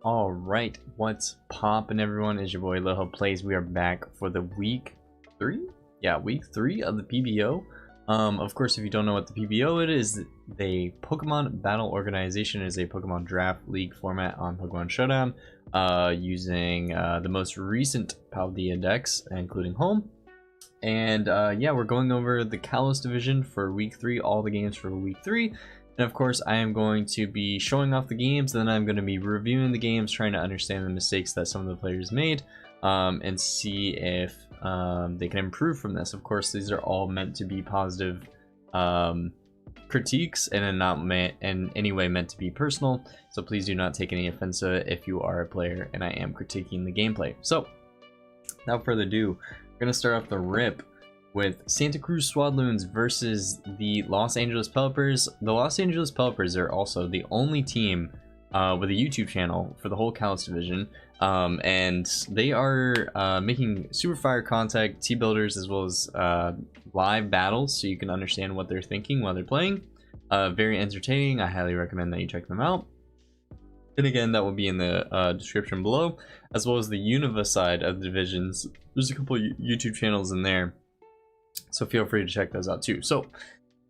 All right, what's poppin', everyone? Is your boy Loho Plays. We are back for the week 3? Yeah, week 3 of the PBO. Of course, if you don't know what the PBO it is, the Pokemon Battle Organization is a Pokemon Draft League format on Pokemon Showdown, using the most recent Paldea decks, including Home. And yeah, we're going over the Kalos Division for week 3, all the games for week 3. And of course, I am going to be showing off the games, then I'm going to be reviewing the games, trying to understand the mistakes that some of the players made, and see if they can improve from this. Of course, these are all meant to be positive critiques and not in any way meant to be personal. So please do not take any offense if you are a player and I am critiquing the gameplay. So, without further ado, we're going to start off the rip with Santa Cruz Swadloons versus the Los Angeles Pelippers. The Los Angeles Pelippers are also the only team with a YouTube channel for the whole Kalos Division, and they are making super fire content, T-builders, as well as live battles, so you can understand what they're thinking while they're playing. Very entertaining. I highly recommend that you check them out. And again, that will be in the description below, as well as the Unova side of the divisions. There's a couple YouTube channels in there, so feel free to check those out too. So,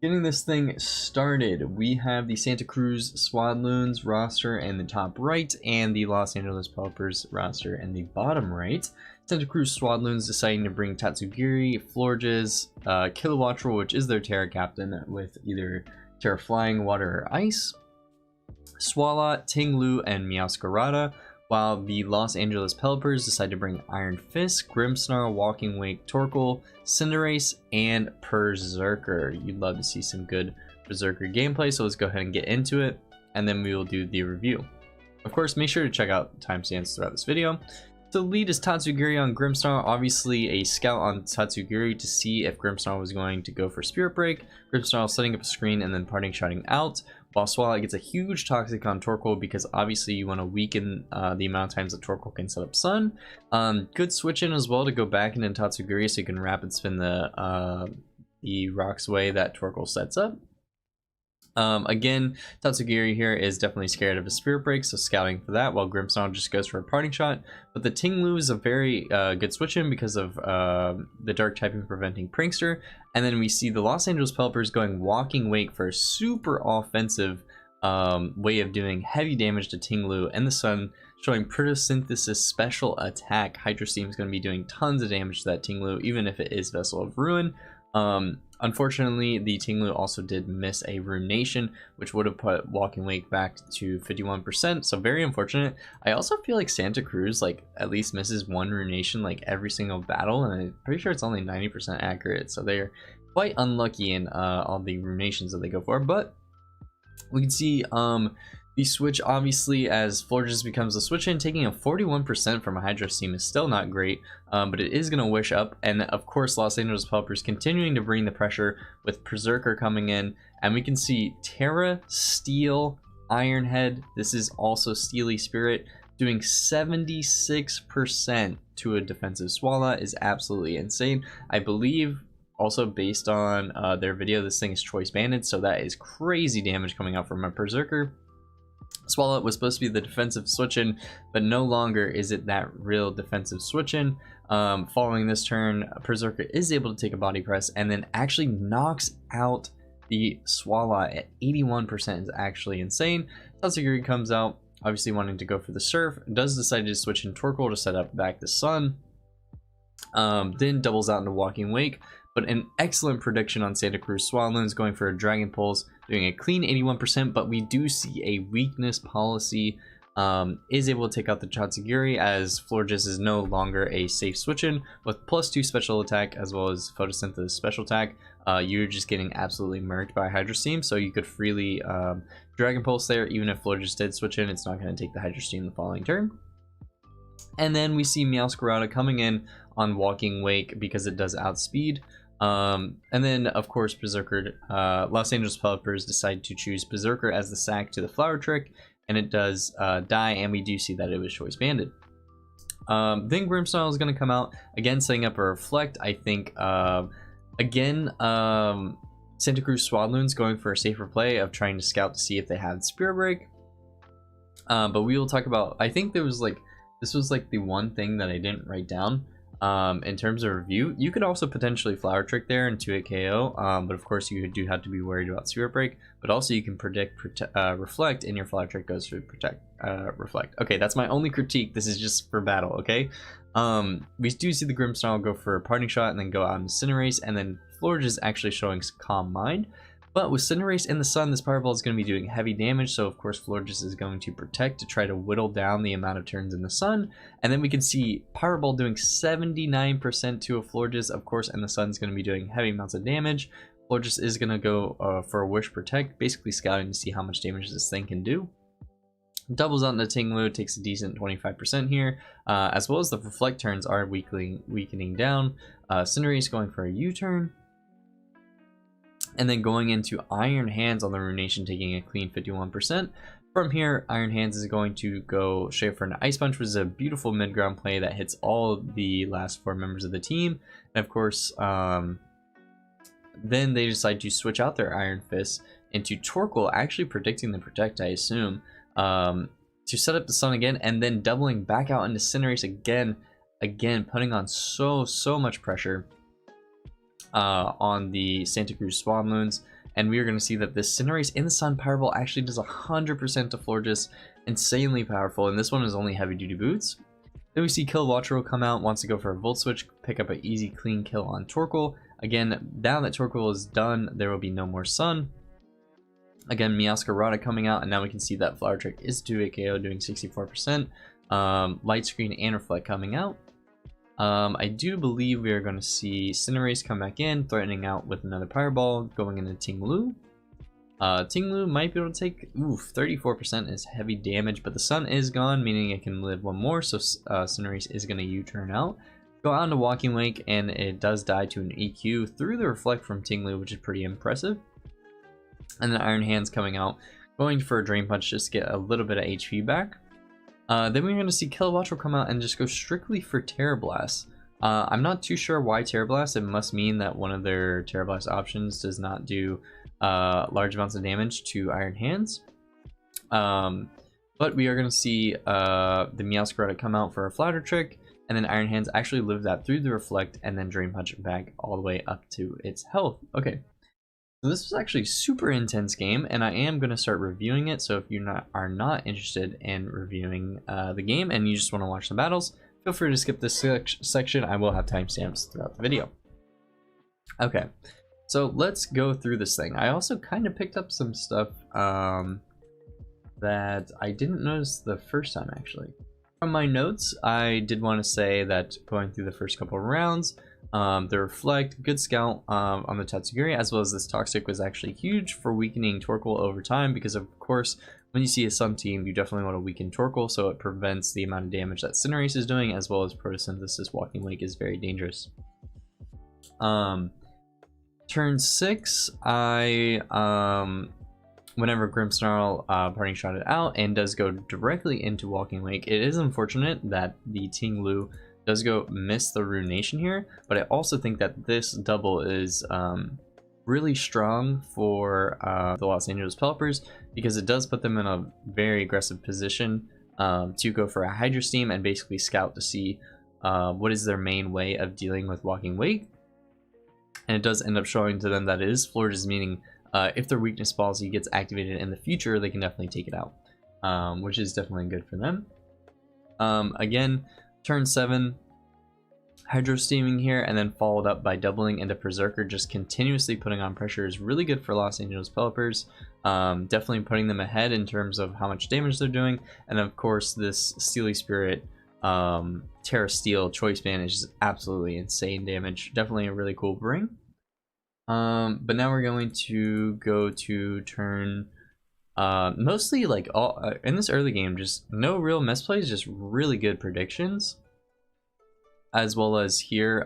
getting this thing started, we have the Santa Cruz Swadloons roster in the top right, and the Los Angeles Pelippers roster in the bottom right. Santa Cruz Swadloons deciding to bring Tatsugiri, Florges, Kilowattrel, which is their Tera captain, with either Tera Flying, Water, or Ice, Swalot, Tinglu, and Meowscarada, while the Los Angeles Pelippers decide to bring Iron Fist, Grimmsnarl, Walking Wake, Torkoal, Cinderace, and Berserker. You'd love to see some good Berserker gameplay, so let's go ahead and get into it, and then we will do the review. Of course, make sure to check out timestamps throughout this video. So the lead is Tatsugiri on Grimmsnarl, obviously a scout on Tatsugiri to see if Grimmsnarl was going to go for Spirit Break. Grimmsnarl setting up a screen and then parting shotting out, while Swalot gets a huge Toxic on Torkoal because obviously you want to weaken the amount of times that Torkoal can set up Sun. Good switch in as well to go back into Tatsugiri so you can rapid spin the Rock's Way that Torkoal sets up. Again, Tatsugiri here is definitely scared of a Spirit Break, so scouting for that, while Grimmsnarl just goes for a parting shot. But the Tinglu is a very good switch in because of the dark typing preventing Prankster. And then we see the Los Angeles Pelippers going Walking Wake for a super offensive way of doing heavy damage to Tinglu and the Sun, showing Photosynthesis special attack. Hydro Steam is going to be doing tons of damage to that Tinglu, even if it is Vessel of Ruin. Unfortunately, the Tinglu also did miss a Ruination, which would have put Walking Wake back to 51%, so very unfortunate. I also feel like Santa Cruz, like, at least misses one Ruination, like, every single battle, and I'm pretty sure it's only 90% accurate, so they're quite unlucky in all the Ruinations that they go for. But we can see the switch, obviously, as Florges becomes a switch in, taking a 41% from a Hydro Steam is still not great, but it is going to wish up. And of course, Los Angeles Pelippers continuing to bring the pressure with Berserker coming in, and we can see Tera, Steel, Iron Head. This is also Steely Spirit, doing 76% to a defensive Swalot is absolutely insane. I believe also based on their video, this thing is choice banded, so that is crazy damage coming out from a Berserker. Swalot was supposed to be the defensive switch-in, but no longer is it that real defensive switch-in. Following this turn, Berserker is able to take a body press and then actually knocks out the Swalot at 81% is actually insane. Tatsugiri comes out, obviously wanting to go for the Surf, does decide to switch in Torkoal to set up back the Sun, then doubles out into Walking Wake. But an excellent prediction on Santa Cruz Swadloons, going for a Dragon Pulse, doing a clean 81%, but we do see a weakness policy is able to take out the Tatsugiri, as Florges is no longer a safe switch-in. With +2 special attack as well as Photosynthesis special attack, you're just getting absolutely murked by Hydro Steam, so you could freely Dragon Pulse there. Even if Florges did switch in, it's not going to take the Hydro Steam the following turn. And then we see Meowscarada coming in on Walking Wake because it does outspeed. And then, of course, Berserker, Los Angeles Pelippers decide to choose Berserker as the sack to the Flower Trick, and it does die, and we do see that it was choice banded. Then Grimmsnarl is going to come out, again setting up a Reflect. I think, again, Santa Cruz Swadloons going for a safer play of trying to scout to see if they had Spirit Break. But we will talk about, I think there was like, this was like the one thing that I didn't write down. In terms of review, you could also potentially Flower Trick there and 2-hit KO, but of course you do have to be worried about Spirit Break, but also you can predict Reflect, and your Flower Trick goes to Reflect. Okay, that's my only critique. This is just for battle, okay? We do see the Grimmsnarl go for a Parting Shot and then go out into Cinderace, and then Florge is actually showing Calm Mind. But with Cinderace in the sun, this Power Ball is going to be doing heavy damage, so of course Florges is going to protect to try to whittle down the amount of turns in the sun. And then we can see Power Ball doing 79% to a Florges, of course, and the sun's going to be doing heavy amounts of damage. Florges is going to go for a Wish Protect, basically scouting to see how much damage this thing can do. Doubles out into Tinglu, takes a decent 25% here, as well as the Reflect turns are weakening down. Cinderace going for a U-turn. And then going into Iron Hands on the Ruination, taking a clean 51%. From here, Iron Hands is going to go straight for an Ice Punch, which is a beautiful mid-ground play that hits all the last 4 members of the team. And of course, then they decide to switch out their Iron Fist into Torkoal, actually predicting the Protect, I assume, to set up the Sun again, and then doubling back out into Cinderace again, putting on so much pressure on the Santa Cruz Swadloons, and we are going to see that this Cinderace in the Sun Power Ball actually does 100% to Florges, insanely powerful, and this one is only heavy duty boots. Then we see Kilowattrel come out, wants to go for a Volt Switch, pick up an easy clean kill on Torkoal. Again, now that Torkoal is done, there will be no more Sun. Again, Meowscarada coming out, and now we can see that Flower Trick is 2-hit KO doing 64%. Light Screen and Reflect coming out. I do believe we are going to see Cinderace come back in, threatening out with another Power Ball, going into Tinglu. Tinglu might be able to take, 34% is heavy damage, but the Sun is gone, meaning it can live one more, so Cinderace is going to U-turn out. Go out into Walking Wake, and it does die to an EQ through the Reflect from Tinglu, which is pretty impressive. And then Iron Hands coming out, going for a Drain Punch just to get a little bit of HP back. Then we're going to see Kilowattrel come out and just go strictly for Tera Blast. I'm not too sure why Tera Blast. It must mean that one of their Tera Blast options does not do large amounts of damage to Iron Hands. But we are going to see the Meowscarada come out for a Flounder Trick, and then Iron Hands actually live that through the Reflect, and then Drain Punch back all the way up to its health. Okay. So this was actually a super intense game, and I am going to start reviewing it, so if you are not interested in reviewing the game and you just want to watch the battles, feel free to skip this section. I will have timestamps throughout the video. Okay, so let's go through this thing. I also kind of picked up some stuff that I didn't notice the first time, actually. From my notes, I did want to say that going through the first couple of rounds, the Reflect, good scout on the Tatsugiri, as well as this Toxic was actually huge for weakening Torkoal over time, because of course when you see a Sun team you definitely want to weaken Torkoal so it prevents the amount of damage that Cinderace is doing, as well as Photosynthesis Walking Wake is very dangerous. Turn 6, whenever Grimmsnarl Parting Shot it out and does go directly into Walking Wake, it is unfortunate that the Tinglu does go miss the Ruination here, but I also think that this double is really strong for the Los Angeles Pelippers, because it does put them in a very aggressive position to go for a Hydro Steam and basically scout to see what is their main way of dealing with Walking Wake. And it does end up showing to them that it is Florges, meaning if their weakness policy gets activated in the future, they can definitely take it out, which is definitely good for them. Again, turn 7, Hydro Steaming here, and then followed up by doubling into Berserker, just continuously putting on pressure is really good for Los Angeles Pelippers. Definitely putting them ahead in terms of how much damage they're doing, and of course this Steely Spirit Terra Steel Choice Band is just absolutely insane damage. Definitely a really cool bring. But now we're going to go to turn mostly like all in this early game, just no real mess plays, just really good predictions, as well as here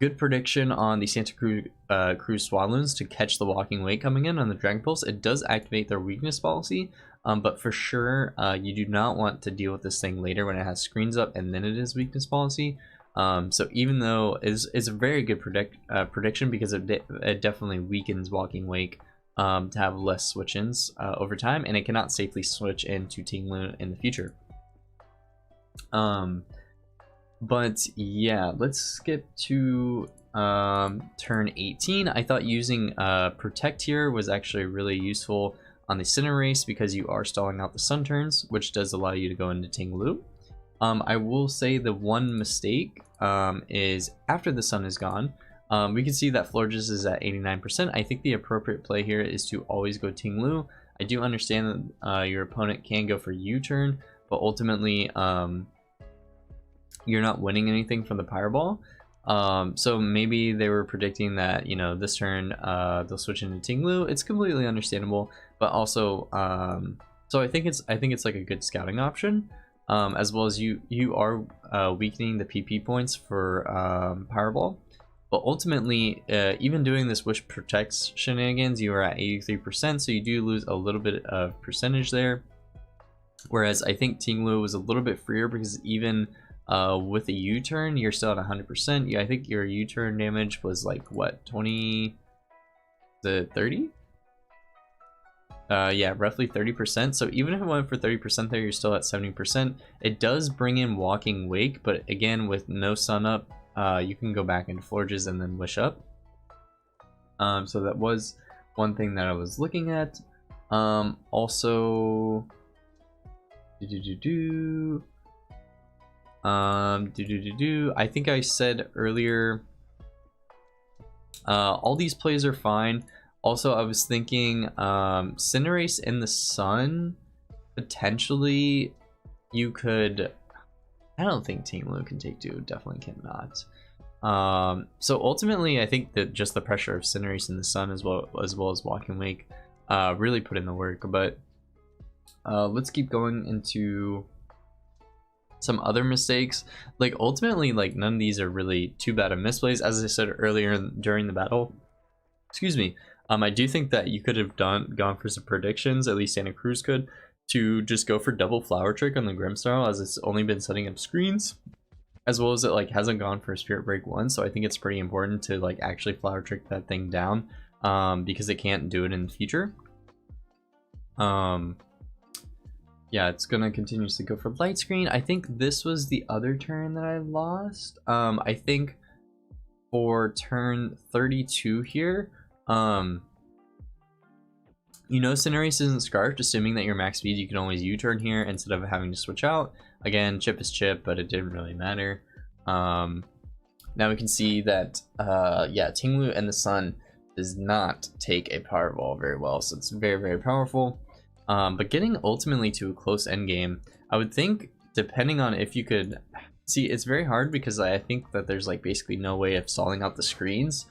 good prediction on the Santa Cruz Swadloons to catch the Walking Wake coming in on the Dragon Pulse. It does activate their weakness policy, but for sure you do not want to deal with this thing later when it has screens up and then it is weakness policy. So even though it's a very good prediction, because it definitely weakens Walking Wake to have less switch-ins over time, and it cannot safely switch into Tinglu in the future. But yeah, let's skip to turn 18. I thought using Protect here was actually really useful on the Cinderace because you are stalling out the Sun turns, which does allow you to go into Tinglu. I will say the one mistake is after the Sun is gone, we can see that Florges is at 89%. I think the appropriate play here is to always go Tinglu. I do understand that your opponent can go for U-turn, but ultimately you're not winning anything from the Pyro Ball. So maybe they were predicting that, you know, this turn they'll switch into Tinglu. It's completely understandable, but also so I think it's like a good scouting option, as well as you are weakening the PP points for Pyro Ball. But ultimately, even doing this Wish Protects shenanigans, you are at 83%, so you do lose a little bit of percentage there. Whereas I think Tinglu was a little bit freer because even with a U-turn, you're still at 100%. Yeah, I think your U-turn damage was like, what, 20 to 30? Yeah, roughly 30%. So even if it went for 30% there, you're still at 70%. It does bring in Walking Wake, but again, with no Sun up, you can go back into Florges and then Wish up. So that was one thing that I was looking at. Also, I think I said earlier, all these plays are fine. Also, I was thinking Cinderace in the Sun, potentially you could. I don't think Tinglu can take 2, definitely cannot. So ultimately, I think that just the pressure of Cinderace in the Sun as well as Walking Wake really put in the work. But let's keep going into some other mistakes. Like ultimately, like none of these are really too bad of misplays. As I said earlier during the battle, excuse me, I do think that you could have gone for some predictions, at least Santa Cruz could, to just go for double Flower Trick on the Grimmsnarl, as it's only been setting up screens, as well as it like hasn't gone for Spirit Break 1. So I think it's pretty important to like actually Flower Trick that thing down, because it can't do it in the future. Yeah, it's gonna continuously go for Light Screen. I think this was the other turn that I lost. I think for turn 32 here, you know, Cinderace isn't Scarfed, assuming that you're max speed, you can always U-turn here instead of having to switch out. Again, chip is chip, but it didn't really matter. Now we can see that, yeah, Tinglu and the Sun does not take a Power Ball very well, so it's very, very powerful. But getting ultimately to a close endgame, I would think, depending on if you could... See, it's very hard because I think that there's like basically no way of stalling out the screens.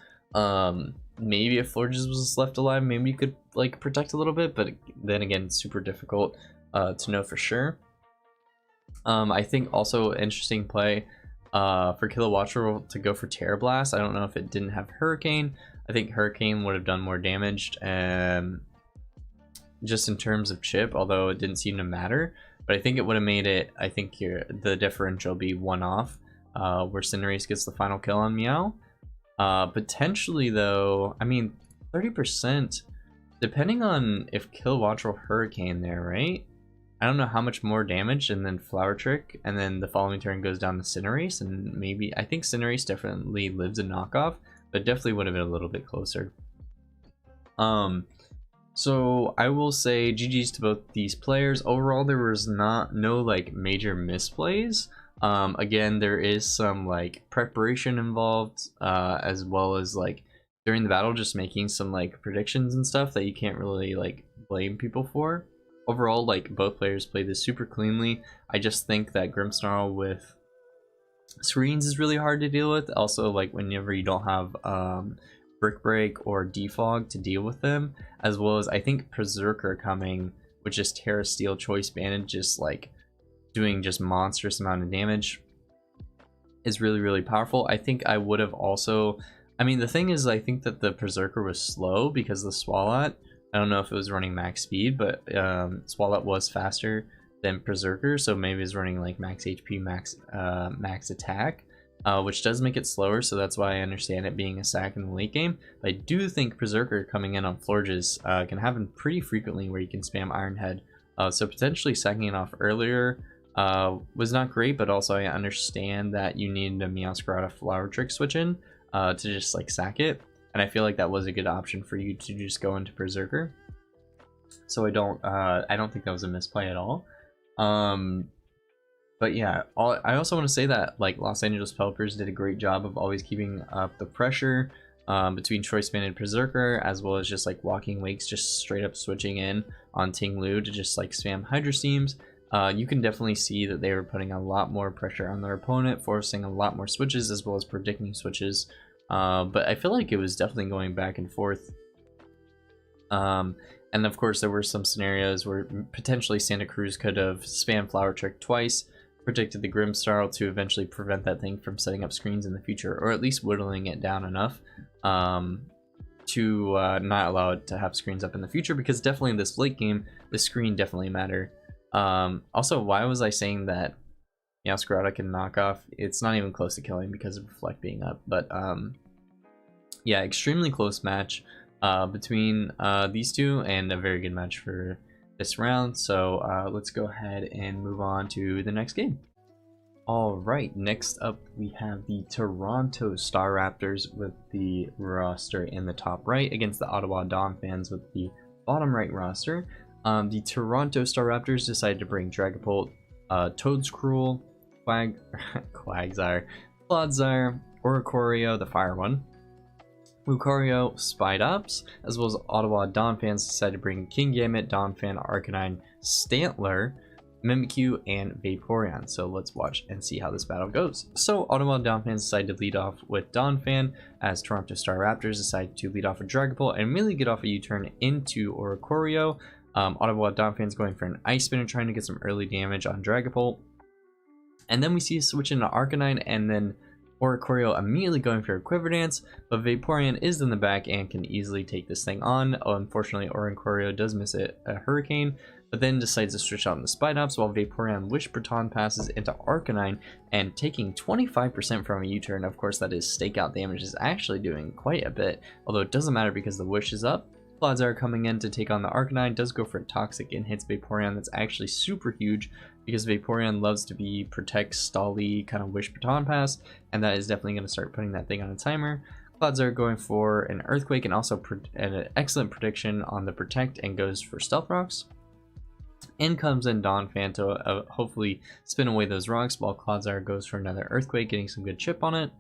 Maybe if Florges was left alive, maybe you could like protect a little bit, but then again, it's super difficult to know for sure. I think also interesting play for Kilowattrel to go for Terra Blast. I don't know if it didn't have Hurricane. I think Hurricane would have done more damage, just in terms of chip, although it didn't seem to matter. But I think it would have made it, I think here the differential be 1 off, where Cinderace gets the final kill on Meow. Potentially though, I mean, 30%, depending on if Kilowattrel Hurricane there, right? I don't know how much more damage, and then Flower Trick, and then the following turn goes down to Cinderace, and maybe, I think Cinderace definitely lives a knockoff, but definitely would have been a little bit closer. So I will say GG's to both these players. Overall, there was no like major misplays. Again, there is some like preparation involved, as well as like during the battle, just making some like predictions and stuff that you can't really like blame people for. Overall, like both players played this super cleanly. I just think that Grimmsnarl with screens is really hard to deal with. Also, like whenever you don't have Brick Break or Defog to deal with them, as well as I think Berserker coming, which is Terra Steel Choice Banded, just like doing just monstrous amount of damage, is really, really powerful. I think I would have also, I mean, the thing is, I think that the Berserker was slow because the Swalot, I don't know if it was running max speed, but Swalot was faster than Berserker, so maybe it's running like max HP, max attack. which does make it slower, so that's why I understand it being a sack in the late game. But I do think Berserker coming in on Florges can happen pretty frequently where you can spam Iron Head. So potentially sacking it off earlier was not great, but also I understand that you need a Meowscarada Flower Trick switch in to just like sack it. And I feel like that was a good option for you to just go into Berserker. So I don't think that was a misplay at all. But yeah, I also want to say that like Los Angeles Pelippers did a great job of always keeping up the pressure between Choice Band and Berserker, as well as just like Walking Wakes, just straight up switching in on Ting Lu to just like spam Hydro Steams. You can definitely see that they were putting a lot more pressure on their opponent, forcing a lot more switches as well as predicting switches. But I feel like it was definitely going back and forth. And of course there were some scenarios where potentially Santa Cruz could have spammed Flower Trick twice, predicted the Grimmsnarl to eventually prevent that thing from setting up screens in the future, or at least whittling it down enough to not allow it to have screens up in the future, because definitely in this late game, the screen definitely mattered. Also, why was I saying that Meowscarada can knock off? It's not even close to killing because of Reflect being up, but yeah, extremely close match between these two, and a very good match for this round. So let's go ahead and move on to the next game. Alright, next up we have the Toronto Staraptors with the roster in the top right against the Ottawa Donphans with the bottom right roster. The Toronto Staraptors decided to bring Dragapult, Toadscruel, Quagsire, Clodsire, Oricorio, the fire one, Lucario, Spidops, as well as Ottawa Donphans decided to bring Kingambit, Donphan, Arcanine, Stantler, Mimikyu, and Vaporeon. So let's watch and see how this battle goes. So Ottawa Donphans decided to lead off with Donphan, as Toronto Staraptors decided to lead off with Dragapult and immediately get off a U-turn into Oricorio. Ottawa Donphans going for an Ice Spin and trying to get some early damage on Dragapult. And then we see a switch into Arcanine, and then Oricorio immediately going for a Quiver Dance, but Vaporeon is in the back and can easily take this thing on. Unfortunately, Oricorio does miss a Hurricane, but then decides to switch out into Spidops, while Vaporeon Wish Baton passes into Arcanine and taking 25% from a U-turn. Of course, that is stakeout damage is actually doing quite a bit, although it doesn't matter because the Wish is up. Clodsire coming in to take on the Arcanine does go for a Toxic and hits Vaporeon. That's actually super huge because Vaporeon loves to be Protect, Stally, kind of Wish Baton Pass, and that is definitely going to start putting that thing on a timer. Clodsire going for an Earthquake and also an excellent prediction on the Protect and goes for Stealth Rocks. In comes in Donphan to hopefully spin away those rocks, while Clodsire goes for another Earthquake, getting some good chip on it.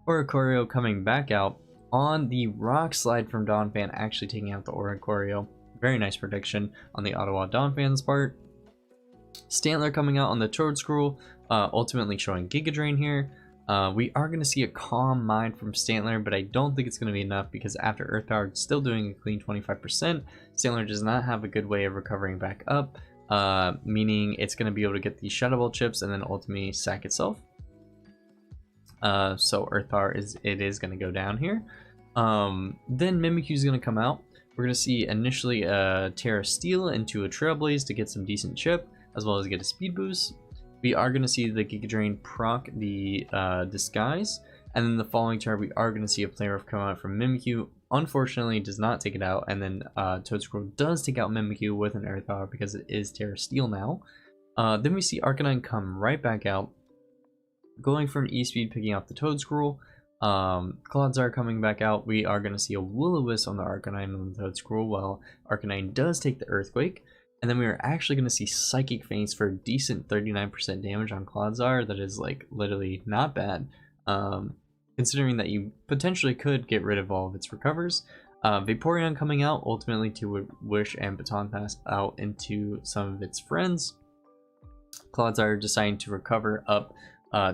Oricorio coming back out on the Rock Slide from Donphan, actually taking out the Oricorio. Very nice prediction on the Ottawa Donphans part. Stantler coming out on the Toadscruel, ultimately showing Giga Drain here. We are going to see a Calm Mind from Stantler, but I don't think it's going to be enough because after Earth Power, it's still doing a clean 25%. Stantler does not have a good way of recovering back up, meaning it's going to be able to get these Shadow Ball chips and then ultimately sack itself. So Earth Power is going to go down here. Then Mimikyu is going to come out. We're going to see initially a Tera Steel into a Trailblaze to get some decent chip, as well as get a speed boost. We are going to see the Giga Drain proc the Disguise, and then the following turn we are going to see a Play Rough come out from Mimikyu. Unfortunately, does not take it out, and then Toadscruel does take out Mimikyu with an Earth Power because it is Tera Steel now. Then we see Arcanine come right back out, going for an E-Speed, picking up the Toadscruel. Clodsire coming back out. We are going to see a Will-O-Wisp on the Arcanine and the Toadscruel, while Arcanine does take the Earthquake. And then we are actually going to see Psychic Feints for a decent 39% damage on Clodsire. That is like literally not bad, considering that you potentially could get rid of all of its recovers. Vaporeon coming out ultimately to Wish and Baton Pass out into some of its friends. Clodsire deciding to recover up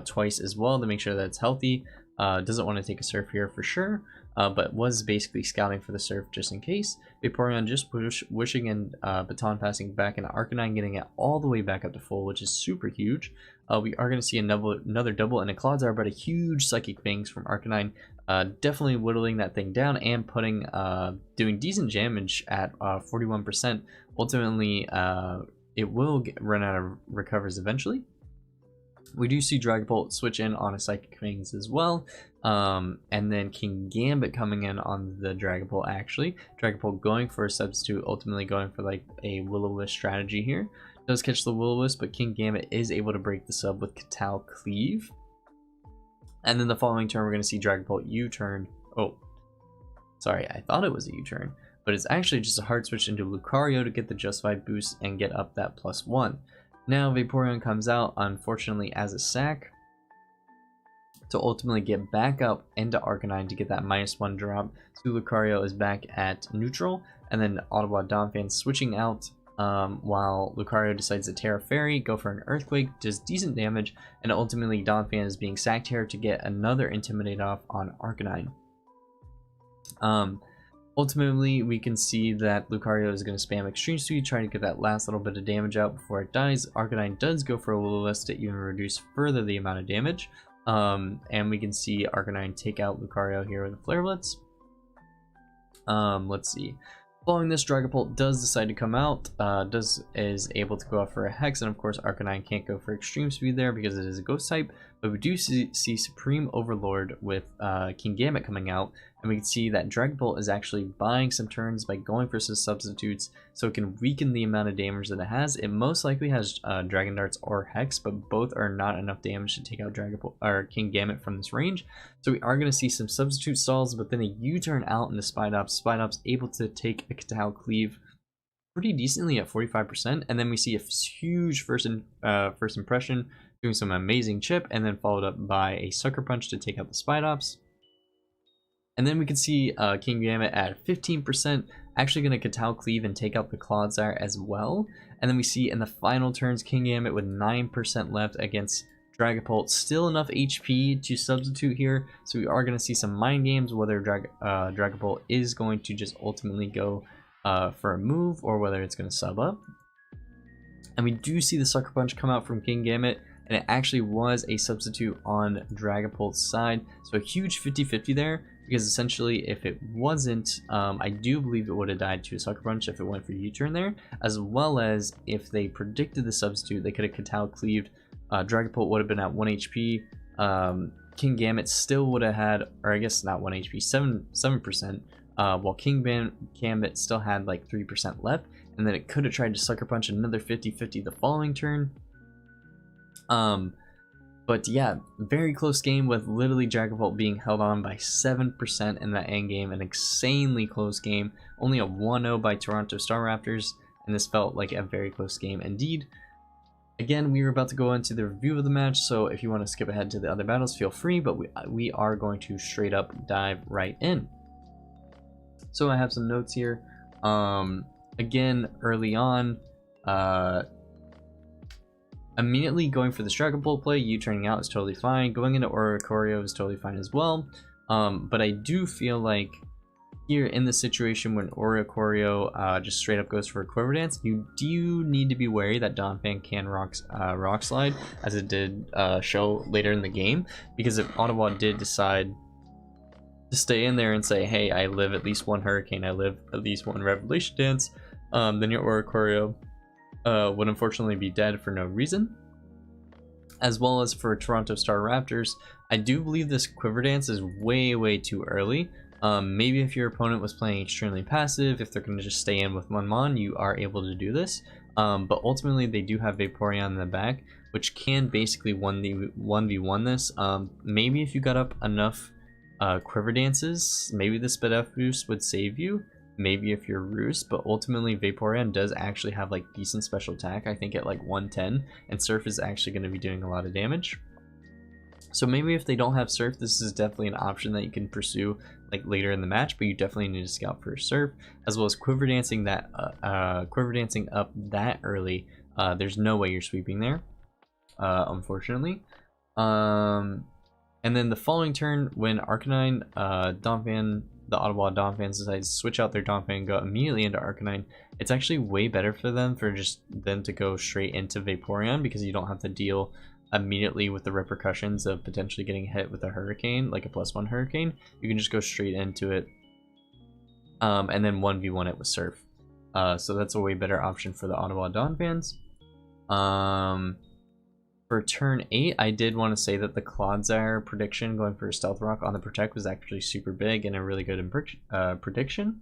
twice as well to make sure that it's healthy. Doesn't want to take a Surf here for sure, but was basically scouting for the Surf just in case. Vaporeon just wishing and Baton Passing back into Arcanine, getting it all the way back up to full, which is super huge. We are going to see another double and a Clodsire, but a huge Psychic Fangs from Arcanine, definitely whittling that thing down and putting doing decent damage at 41%. Ultimately, it will run out of recovers eventually. We do see Dragapult switch in on a Psychic Wings as well, and then Kingambit coming in on the Dragapult actually. Dragapult going for a substitute, ultimately going for like a Will-O-Wisp strategy here. Does catch the Will-O-Wisp, but Kingambit is able to break the sub with Katal Cleave. And then the following turn, we're going to see Dragapult U-turn. Oh, sorry, I thought it was a U-turn, but it's actually just a hard switch into Lucario to get the Justified boost and get up that +1. Now Vaporeon comes out, unfortunately, as a sack to ultimately get back up into Arcanine to get that -1 drop. So Lucario is back at neutral, and then Ottawa Donphans switching out while Lucario decides to Tera Fairy, go for an Earthquake, does decent damage, and ultimately Donphan is being sacked here to get another Intimidate off on Arcanine. Ultimately, we can see that Lucario is going to spam Extreme Speed, trying to get that last little bit of damage out before it dies. Arcanine does go for a Will-O-Wisp to even reduce further the amount of damage. And we can see Arcanine take out Lucario here with a Flare Blitz. Let's see. Following this, Dragapult does decide to come out, is able to go out for a Hex, and of course Arcanine can't go for Extreme Speed there because it is a Ghost type, but we do see Supreme Overlord with Kingambit coming out, and we can see that Dragapult is actually buying some turns by going for some substitutes so it can weaken the amount of damage that it has. It most likely has Dragon Darts or Hex, but both are not enough damage to take out Dragapult or Kingambit from this range. So we are going to see some substitute stalls, but then a U-turn out into Spidops. Spidops able to take a Katal Cleave pretty decently at 45%, and then we see a huge first impression doing some amazing chip, and then followed up by a Sucker Punch to take out the Spidops. And then we can see Kingambit at 15%, actually going to Katal Cleave and take out the Clodsire as well. And then we see in the final turns, Kingambit with 9% left against Dragapult. Still enough HP to substitute here, so we are going to see some mind games, whether Dragapult is going to just ultimately go for a move, or whether it's going to sub up. And we do see the Sucker Punch come out from Kingambit, and it actually was a substitute on Dragapult's side. So a huge 50-50 there, because essentially if it wasn't, I do believe it would have died to a Sucker Punch if it went for U-turn there, as well as if they predicted the substitute, they could have Katal Cleaved. Dragapult would have been at 1 HP. Kingambit still would have had, or I guess not 1 HP, 7%, while Kingambit still had like 3% left, and then it could have tried to Sucker Punch another 50-50 the following turn. But yeah, very close game with literally Dragapult being held on by 7% in that end game. An insanely close game. Only a 1-0 by Toronto Staraptors, and this felt like a very close game indeed. Again, we were about to go into the review of the match, so if you want to skip ahead to the other battles, feel free, but we are going to straight up dive right in. So I have some notes here. Again, early on, immediately going for the Dragapult play, U-turning out is totally fine. Going into Oricorio is totally fine as well. But I do feel like here in this situation when Oricorio just straight up goes for a Quiver Dance, you do need to be wary that Donphan can Rock Slide, as it did show later in the game. Because if Ottawa did decide to stay in there and say, hey, I live at least one Hurricane, I live at least one Revelation Dance, then your Oricorio would unfortunately be dead for no reason. As well as for Toronto Staraptors, I do believe this Quiver Dance is way too early. Maybe if your opponent was playing extremely passive, if they're going to just stay in with one mon, you are able to do this. But ultimately they do have Vaporeon in the back, which can basically 1v1 this. Maybe if you got up enough Quiver Dances, maybe the Speed Up boost would save you. Maybe if you're Roost, but ultimately Vaporeon does actually have like decent special attack, I think at like 110, and Surf is actually going to be doing a lot of damage. So maybe if they don't have Surf, this is definitely an option that you can pursue like later in the match, but you definitely need to scout for Surf, as well as Quiver Dancing up that early. There's no way you're sweeping there, unfortunately. And then the following turn, when Arcanine, the Ottawa Donphans decide to switch out their Donphan and go immediately into Arcanine, it's actually way better for them to go straight into Vaporeon, because you don't have to deal immediately with the repercussions of potentially getting hit with a Hurricane, like a +1 Hurricane. You can just go straight into it, and then 1v1 it with Surf. So that's a way better option for the Ottawa Donphans. For For turn 8, I did want to say that the Clodsire prediction going for a Stealth Rock on the Protect was actually super big and a really good prediction.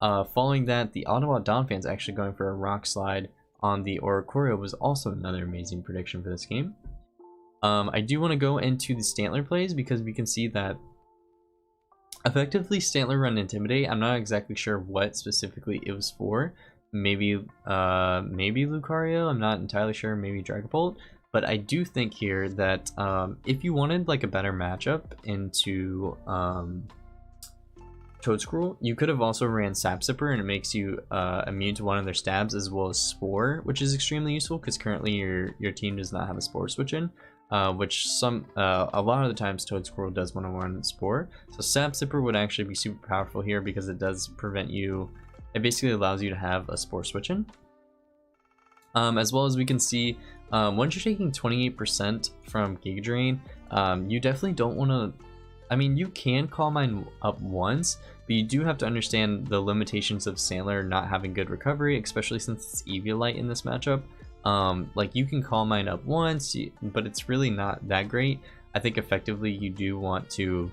Following that, the Ottawa Donphans actually going for a Rock Slide on the Oricorio was also another amazing prediction for this game. I do want to go into the Stantler plays because we can see that effectively Stantler run Intimidate. I'm not exactly sure what specifically it was for. Maybe Lucario, I'm not entirely sure, maybe Dragapult. But I do think here that if you wanted like a better matchup into Toedscruel, you could have also ran Sapsipper, and it makes you immune to one of their stabs, as well as Spore, which is extremely useful because currently your team does not have a Spore switch in, which a lot of the times Toedscruel does want to run Spore. So Sapsipper would actually be super powerful here because it does prevent you. It basically allows you to have a Spore switch in. As well as we can see, once you're taking 28% from Giga Drain, you definitely don't want to. I mean, you can Calm Mind up once, but you do have to understand the limitations of Stantler not having good recovery, especially since it's Eviolite in this matchup. Like, you can Calm Mind up once, but it's really not that great. I think effectively you do want to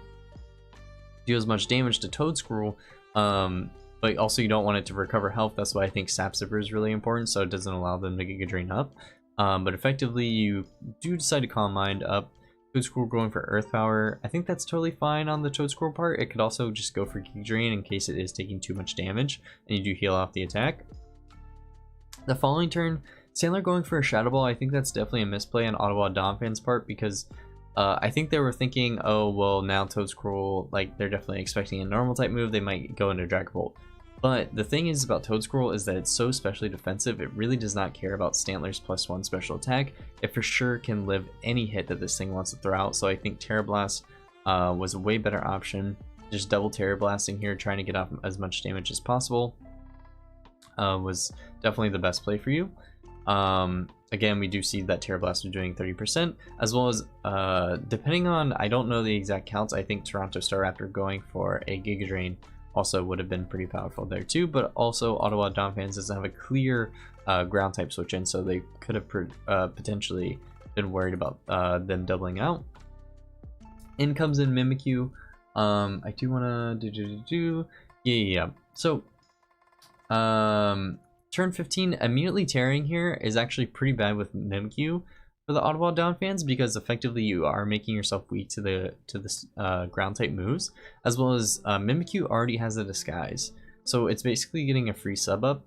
do as much damage to Toedscruel, but also you don't want it to recover health. That's why I think Sapsipper is really important, so it doesn't allow them to Giga Drain up. But effectively, you do decide to Calm Mind up. Toedscruel going for Earth Power, I think that's totally fine on the Toedscruel part. It could also just go for Giga Drain in case it is taking too much damage, and you do heal off the attack. The following turn, Stantler going for a Shadow Ball, I think that's definitely a misplay on Ottawa Donphans' part, because I think they were thinking, oh, well, now Toedscruel, like, they're definitely expecting a normal type move, they might go into Dragapult. But the thing is about Toedscruel is that it's so specially defensive, it really does not care about Stantler's +1 special attack. It for sure can live any hit that this thing wants to throw out, so I think Tera Blast was a way better option. Just double Tera Blasting here, trying to get off as much damage as possible, was definitely the best play for you. Again, we do see that Tera Blast is doing 30%, as well as, depending on, I don't know the exact counts, I think Toronto Staraptor going for a Giga Drain also would have been pretty powerful there too, but also Ottawa Donphans doesn't have a clear ground type switch in, so they could have potentially been worried about them doubling out. In comes in Mimikyu. I do want to yeah. So turn 15, immediately tearing here is actually pretty bad with Mimikyu for the Ottawa Donphans, because effectively you are making yourself weak to the ground type moves, as well as Mimikyu already has a disguise, so it's basically getting a free sub up.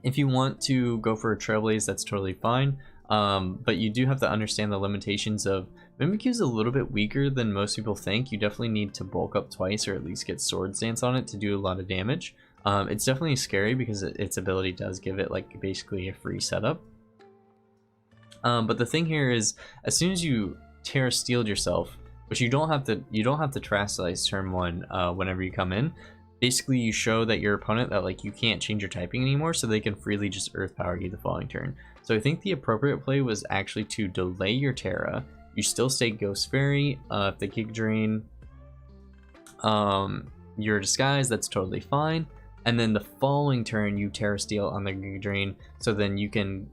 If you want to go for a Trailblaze, that's totally fine, but you do have to understand the limitations of Mimikyu's a little bit weaker than most people think. You definitely need to bulk up twice or at least get Sword Stance on it to do a lot of damage. It's definitely scary because its ability does give it like basically a free setup. But the thing here is, as soon as you Tera Steeled yourself, which you don't have to Terastallize turn 1 whenever you come in, basically you show that your opponent that like you can't change your typing anymore, so they can freely just Earth Power you the following turn. So I think the appropriate play was actually to delay your Tera. You still stay Ghost Fairy. If they Giga Drain your disguise, that's totally fine. And then the following turn you Tera Steel on the Giga Drain, so then you can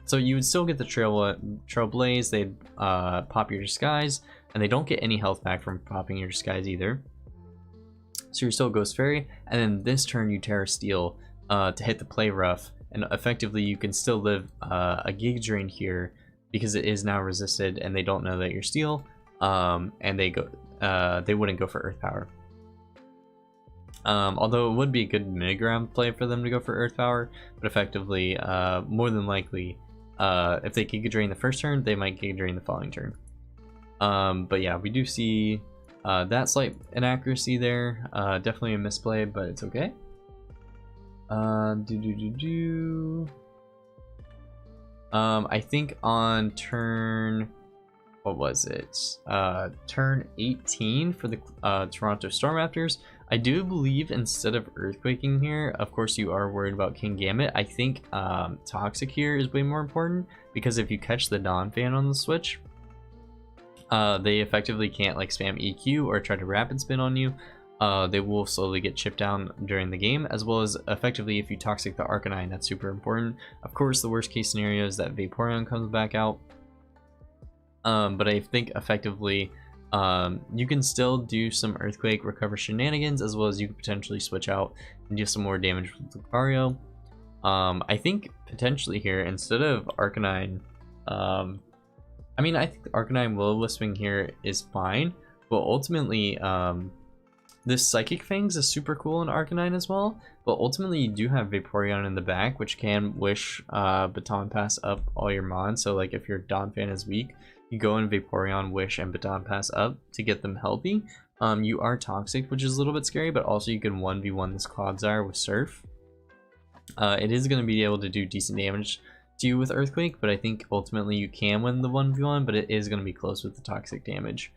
so you would still get the Trailblaze, they'd pop your disguise, and they don't get any health back from popping your disguise either. So you're still Ghost Fairy, and then this turn you Tera Steel to hit the Play Rough, and effectively you can still live a Giga Drain here because it is now resisted, and they don't know that you're Steel, and they wouldn't go for Earth Power. Although it would be a good mid-ground play for them to go for Earth Power, but effectively, more than likely, if they Giga Drain the first turn, they might Giga Drain the following turn. But yeah, we do see that slight inaccuracy there. Definitely a misplay, but it's okay. I think on turn, what was it? Turn 18 for the Toronto Staraptors. I do believe instead of Earthquaking here, of course you are worried about King Gambit. I think Toxic here is way more important, because if you catch the Donphan on the switch, they effectively can't like spam EQ or try to rapid spin on you. they will slowly get chipped down during the game, as well as effectively if you toxic the Arcanine, that's super important. Of course, the worst case scenario is that Vaporeon comes back out, but I think effectively you can still do some Earthquake recover shenanigans, as well as you can potentially switch out and do some more damage with Lucario. I think potentially here, instead of Arcanine, I mean, I think the Arcanine Will-O-Wisping here is fine, but ultimately, this Psychic Fangs is super cool in Arcanine as well, but ultimately you do have Vaporeon in the back, which can wish Baton Pass up all your mons. So like if your Donphan is weak, you go in Vaporeon, Wish, and Baton Pass up to get them healthy. You are toxic, which is a little bit scary, but also you can 1v1 this Clodsire with Surf. It is going to be able to do decent damage to you with Earthquake, but I think ultimately you can win the 1v1, but it is going to be close with the toxic damage.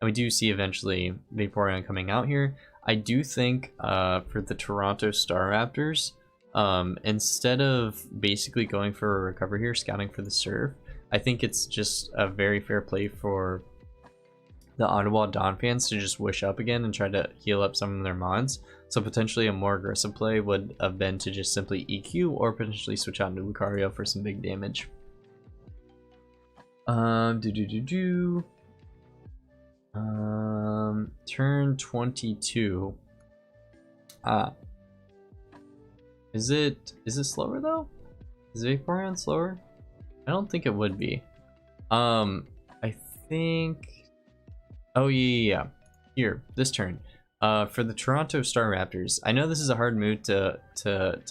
And we do see eventually Vaporeon coming out here. I do think for the Toronto Staraptors, instead of basically going for a recover here, scouting for the Surf, I think it's just a very fair play for the Ottawa Donphans to just wish up again and try to heal up some of their mons. So potentially a more aggressive play would have been to just simply EQ or potentially switch out to Lucario for some big damage. Turn 22. Is it slower though? Is Vaporeon slower? I don't think it would be. I think. Oh yeah. Here, this turn. For the Toronto Staraptors, I know this is a hard move to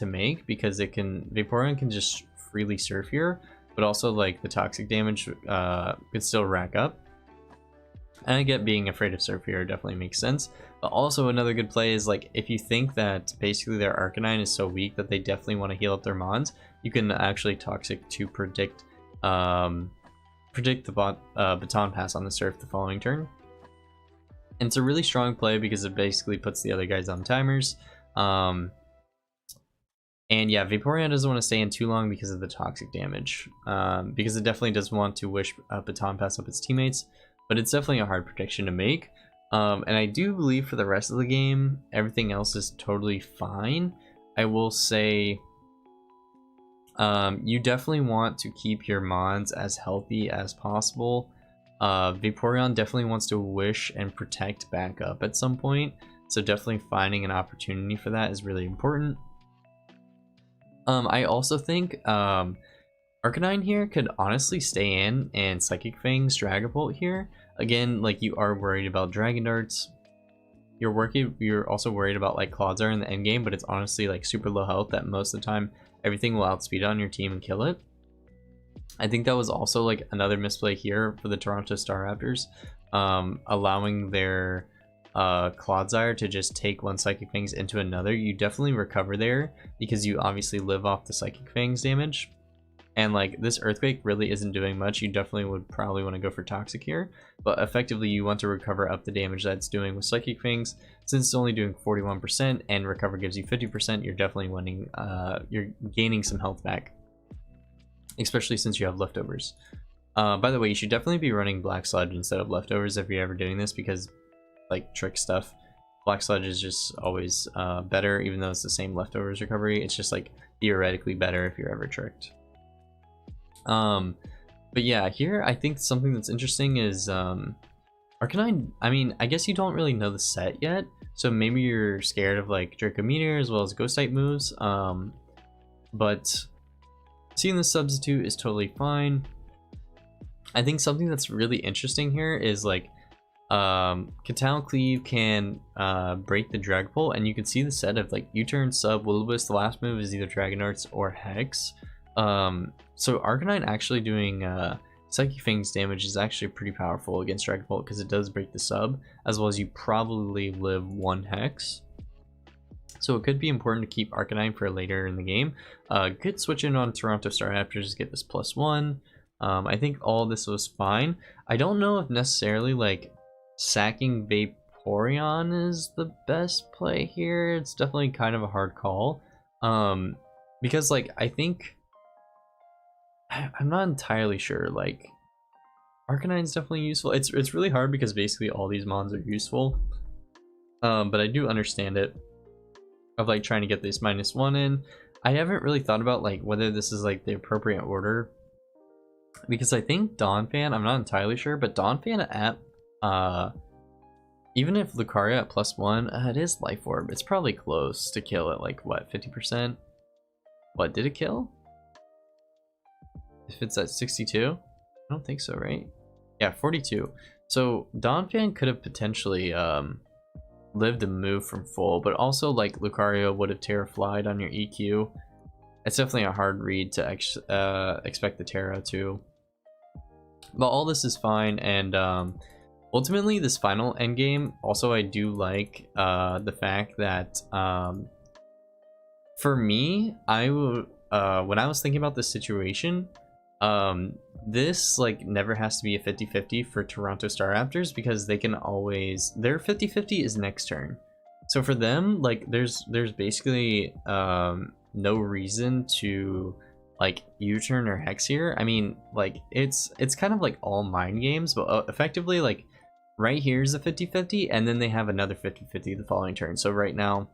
make because it can Vaporeon can just freely surf here, but also like the toxic damage could still rack up. And I get being afraid of surf here definitely makes sense. But also another good play is like if you think that basically their Arcanine is so weak that they definitely want to heal up their mons, you can actually toxic to predict the Baton Pass on the surf the following turn. And it's a really strong play because it basically puts the other guys on timers. And yeah, Vaporeon doesn't want to stay in too long because of the toxic damage. Because it definitely does want to wish Baton Pass up its teammates. But it's definitely a hard prediction to make. And I do believe for the rest of the game, everything else is totally fine. I will say you definitely want to keep your mons as healthy as possible. Vaporeon definitely wants to wish and protect back up at some point, so definitely finding an opportunity for that is really important. I also think Arcanine here could honestly stay in and Psychic Fangs Dragapult here. Again, like you are worried about Dragon Darts. You're also worried about like Clodsire in the end game, but it's honestly like super low health that most of the time everything will outspeed on your team and kill it. I think that was also like another misplay here for the Toronto Staraptors, allowing their Clodsire to just take one Psychic Fangs into another. You definitely recover there because you obviously live off the Psychic Fangs damage. And like this Earthquake really isn't doing much. You definitely would probably want to go for Toxic here, but effectively you want to recover up the damage that's doing with Psychic Fangs. Since it's only doing 41% and recover gives you 50%, you're definitely winning. You're gaining some health back, especially since you have leftovers. By the way, you should definitely be running Black Sludge instead of leftovers if you're ever doing this, because like trick stuff, Black Sludge is just always better, even though it's the same leftovers recovery. It's just like theoretically better if you're ever tricked. But yeah, here I think something that's interesting is Arcanine. I mean, I guess you don't really know the set yet, so maybe you're scared of like Draco Meteor as well as Ghost type moves. But seeing the substitute is totally fine. I think something that's really interesting here is like Katal Cleave can break the Dragapult, and you can see the set of like U-turn, sub, Will-O-Wisp. The last move is either Dragon Arts or Hex. So Arcanine actually doing Psychic Fangs damage is actually pretty powerful against Dragapult because it does break the sub, as well as you probably live one Hex. So it could be important to keep Arcanine for later in the game. Could switch in on Toronto Staraptors to get this +1. I think all this was fine. I don't know if necessarily like sacking Vaporeon is the best play here. It's definitely kind of a hard call. Because like I think I'm not entirely sure. Like Arcanine's definitely useful. It's really hard because basically all these mons are useful. But I do understand it, of like trying to get this -1 in. I haven't really thought about like whether this is like the appropriate order, because I think Donphan, I'm not entirely sure, but Donphan at even if Lucario at +1, it is Life Orb. It's probably close to kill at like what, 50%? What did it kill? If it's at 62? I don't think so, right? Yeah, 42. So Donphan could have potentially lived a move from full, but also like Lucario would have Tera flied on your EQ. It's definitely a hard read to expect the Tera to. But all this is fine, and ultimately this final endgame, also I do like the fact that for me, when I was thinking about this situation, this like never has to be a 50-50 for Toronto Staraptors, because they can always, their 50-50 is next turn. So for them, like there's basically no reason to like U-turn or Hex here. I mean, like it's kind of like all mind games, but effectively like right here's a 50-50, and then they have another 50-50 the following turn. So right now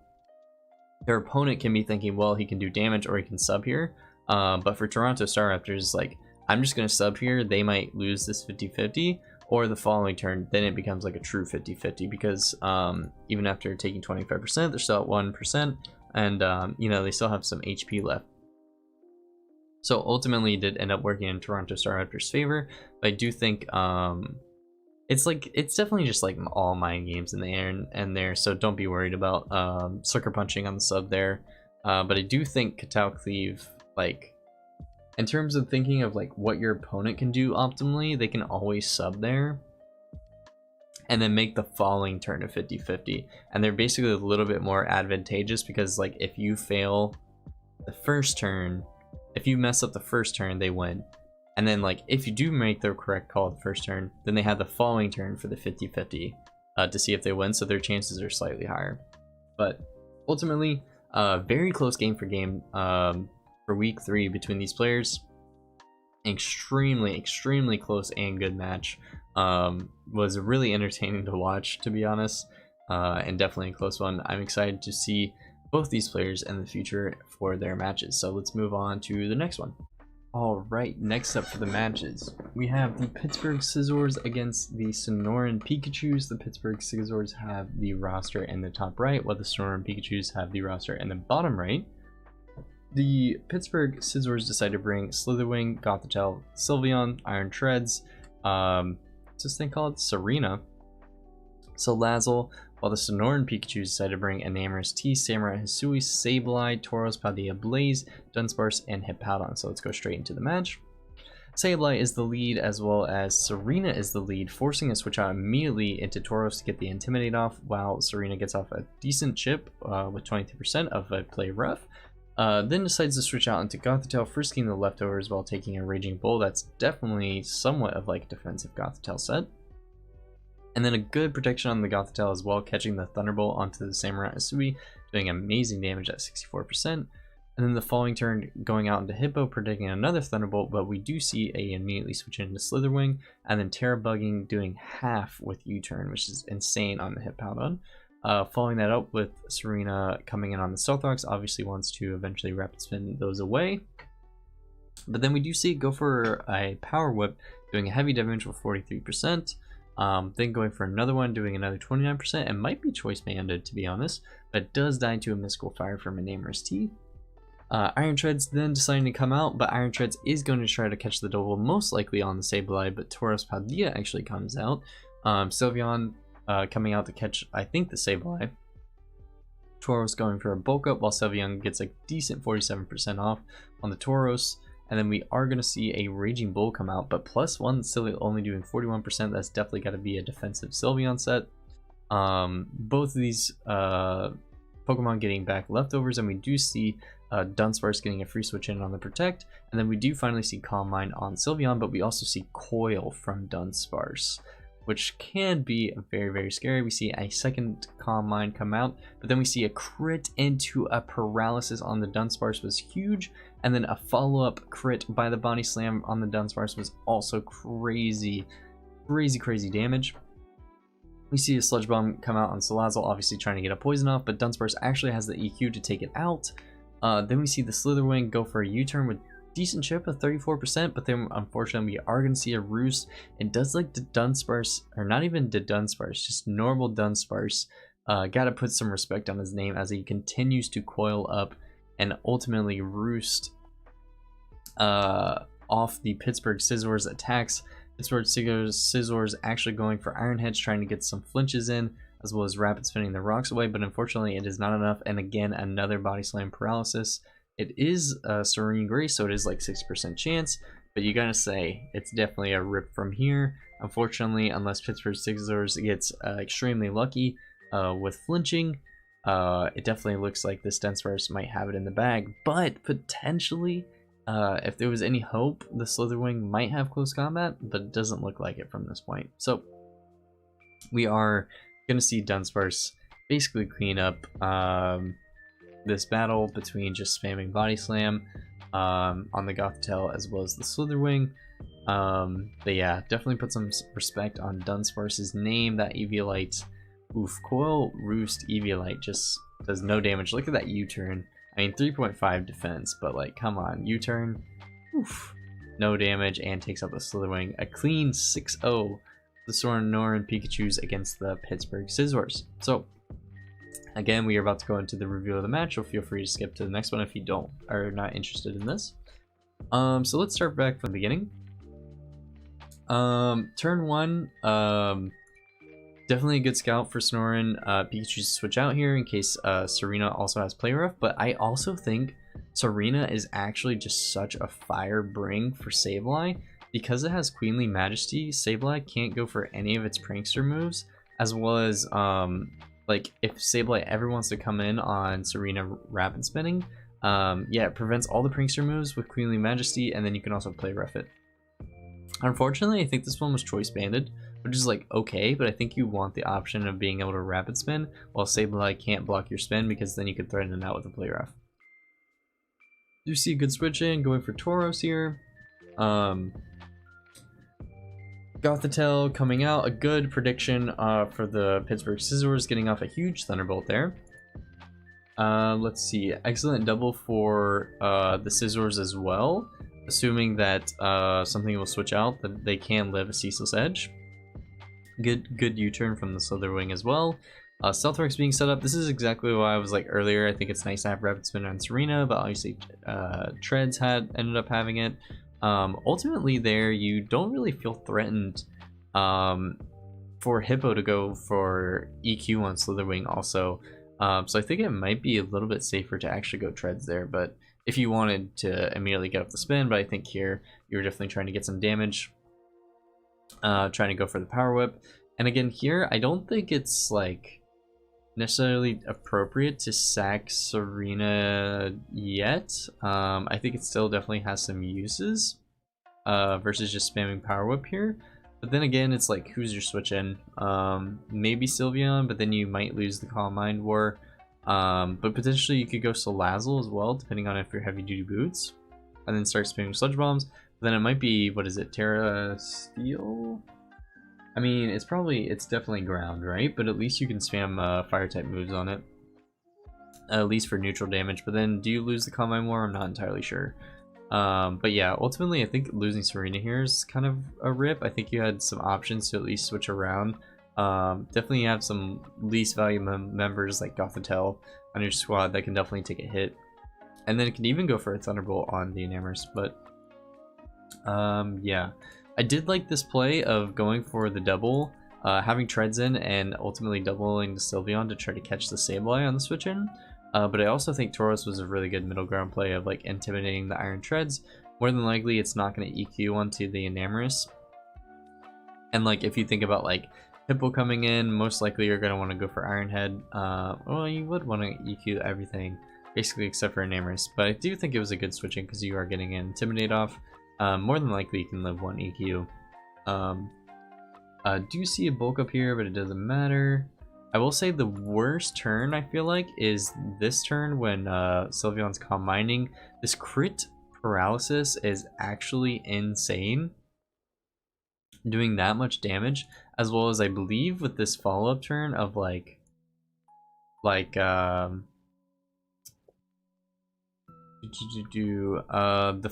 their opponent can be thinking, well, he can do damage or he can sub here. But for Toronto Staraptors, like, I'm just going to sub here. They might lose this 50-50, or the following turn, then it becomes like a true 50-50, because even after taking 25%, they're still at 1%, and you know, they still have some HP left. So ultimately, it did end up working in Toronto Staraptors' favor, but I do think it's definitely just like all mind games in the air and there, so don't be worried about sucker punching on the sub there. But I do think Katal Cleave, like, in terms of thinking of like what your opponent can do optimally, they can always sub there and then make the following turn a 50-50, and they're basically a little bit more advantageous, because like if you fail the first turn, if you mess up the first turn, they win. And then like if you do make the correct call the first turn, then they have the following turn for the 50-50 to see if they win, so their chances are slightly higher. But ultimately, very close game for game for week 3 between these players. Extremely close and good match. Was really entertaining to watch, to be honest, and definitely a close one. I'm excited to see both these players in the future for their matches. So let's move on to the next one. Alright, next up for the matches, we have the Pittsburgh Scizors against the Sonoran Pikachus. The Pittsburgh Scizors have the roster in the top right, while the Sonoran Pikachus have the roster in the bottom right. The Pittsburgh Scizors decided to bring Slitherwing, Gothitelle, Sylveon, Iron Treads, what's this thing called? Serena, Salazzle, while the Sonoran Pikachu decided to bring Enamorous T, Samurai Hisui, Sableye, Tauros, Paldea, Blaze, Dunsparce, and Hippowdon. So let's go straight into the match. Sableye is the lead, as well as Serena is the lead, forcing a switch out immediately into Tauros to get the Intimidate off, while Serena gets off a decent chip with 23% of a Play Rough. Then decides to switch out into Gothitelle, frisking the leftovers while taking a Raging Bull. That's definitely somewhat of like a defensive Gothitelle set. And then a good protection on the Gothitelle as well, catching the Thunderbolt onto the Samurai Hisui, doing amazing damage at 64%. And then the following turn going out into Hippo, predicting another Thunderbolt, but we do see a immediately switch into Slitherwing, and then Tera bugging, doing half with U-turn, which is insane on the Hippowdon. Following that up with Serena coming in on the Stealth Rocks, obviously wants to eventually Rapid Spin those away. But then we do see it go for a Power Whip, doing a heavy damage with 43%. Then going for another one, doing another 29%, and might be Choice Banded, to be honest, but it does die to a Mystical Fire from Enamorous T. Iron Treads then deciding to come out, but Iron Treads is going to try to catch the double, most likely on the Sableye, but Tauros Paldea actually comes out. Sylveon coming out to catch, I think, the Sableye. Tauros going for a bulk up, while Sylveon gets a decent 47% off on the Tauros. And then we are going to see a Raging Bull come out, but +1 still only doing 41%. That's definitely got to be a defensive Sylveon set. Both of these Pokemon getting back leftovers, and we do see Dunsparce getting a free switch in on the Protect. And then we do finally see Calm Mind on Sylveon, but we also see Coil from Dunsparce, which can be very scary. We see a second Calm Mind come out, but then we see a crit into a Paralysis on the Dunsparce was huge, and then a follow-up crit by the Body Slam on the Dunsparce was also crazy damage. We see a Sludge Bomb come out on Salazzle, obviously trying to get a poison off, but DUNSPARCE actually has the EQ to take it out. Then we see the Slitherwing go for a U-turn with decent chip of 34%, but then unfortunately we are going to see a Roost. It does like the DUNSPARCE, or not even the DUNSPARCE, just normal DUNSPARCE. Gotta put some respect on his name as he continues to coil up and ultimately roost off the Pittsburgh Scizors attacks. Pittsburgh Scizors actually going for Iron Heads, trying to get some flinches in, as well as rapid spinning the rocks away, but unfortunately it is not enough, and again another body slam paralysis. It is Serene Grace, so it is like 60% chance, but you gotta say it's definitely a rip from here. Unfortunately, unless Pittsburgh Scizors gets extremely lucky with flinching, it definitely looks like this DUNSPARCE might have it in the bag, but potentially if there was any hope, the Slitherwing might have close combat, but it doesn't look like it from this point. So we are going to see DUNSPARCE basically clean up this battle between just spamming Body Slam on the Gothitelle as well as the Slitherwing. But yeah, definitely put some respect on DUNSPARCE's name. That Eviolite, oof, Coil Roost Eviolite just does no damage. Look at that U-turn. I mean, 3.5 defense, but like, come on, U-turn, oof, no damage, and takes out the Slitherwing. A clean 6-0, the Sonoran Pikachus against the Pittsburgh Scizors. So, again, we are about to go into the review of the match, so feel free to skip to the next one if you are not interested in this. So let's start back from the beginning. Turn 1, definitely a good scout for Sonoran. Pikachu to switch out here in case Serena also has play rough, but I also think Serena is actually just such a fire bring for Sableye. Because it has Queenly Majesty, Sableye can't go for any of its prankster moves, as well as like if Sableye ever wants to come in on Serena rapid spinning, yeah, it prevents all the prankster moves with Queenly Majesty, and then you can also play rough it. Unfortunately, I think this one was choice banded, which is like okay, but I think you want the option of being able to rapid spin while Sableye can't block your spin, because then you could threaten it out with a play rough. You see a good switch in going for Tauros here. Gothitelle coming out, a good prediction for the Pittsburgh Scizors, getting off a huge Thunderbolt there. Let's see, excellent double for the Scizors as well, assuming that something will switch out, that they can live a Ceaseless Edge. Good U-turn from the Slitherwing as well. Stealth Rex being set up. This is exactly why I was like earlier. I think it's nice to have Rapid Spin on Serena, but obviously Treads ended up having it. Ultimately there, you don't really feel threatened for Hippo to go for EQ on Slitherwing also. So I think it might be a little bit safer to actually go Treads there, but if you wanted to immediately get up the spin, but I think here you're definitely trying to get some damage. Trying to go for the Power Whip. And again here, I don't think it's like necessarily appropriate to sack Serena yet. I think it still definitely has some uses versus just spamming Power Whip here. But then again, it's like, who's your switch in? Maybe Sylveon, but then you might lose the Calm Mind War. But potentially you could go Salazzle as well, depending on if you're heavy duty boots, and then start spamming Sludge Bombs. Then it might be, what is it, Tera Steel? I mean, it's definitely ground, right? But at least you can spam fire type moves on it, at least for neutral damage. But then do you lose the Calm Mind War? I'm not entirely sure. But yeah, ultimately I think losing Serena here is kind of a rip. I think you had some options to at least switch around. Definitely have some least value members like Gothitelle on your squad that can definitely take a hit. And then it can even go for a Thunderbolt on the Enamorous, but yeah, I did like this play of going for the double, having Treads in and ultimately doubling the Sylveon to try to catch the Sableye on the switch in. But I also think Tauros was a really good middle ground play of like intimidating the Iron Treads. More than likely it's not going to EQ onto the Enamorous. And like if you think about like Hippo coming in, most likely you're going to want to go for Iron Head. Well, you would want to EQ everything basically except for Enamorous, but I do think it was a good switching because you are getting an Intimidate off. More than likely you can live one EQ. Do see a bulk up here, but it doesn't matter. I will say the worst turn I feel like is this turn when Sylveon's Calm Minding. This crit paralysis is actually insane. Doing that much damage as well as I believe with this follow-up turn of the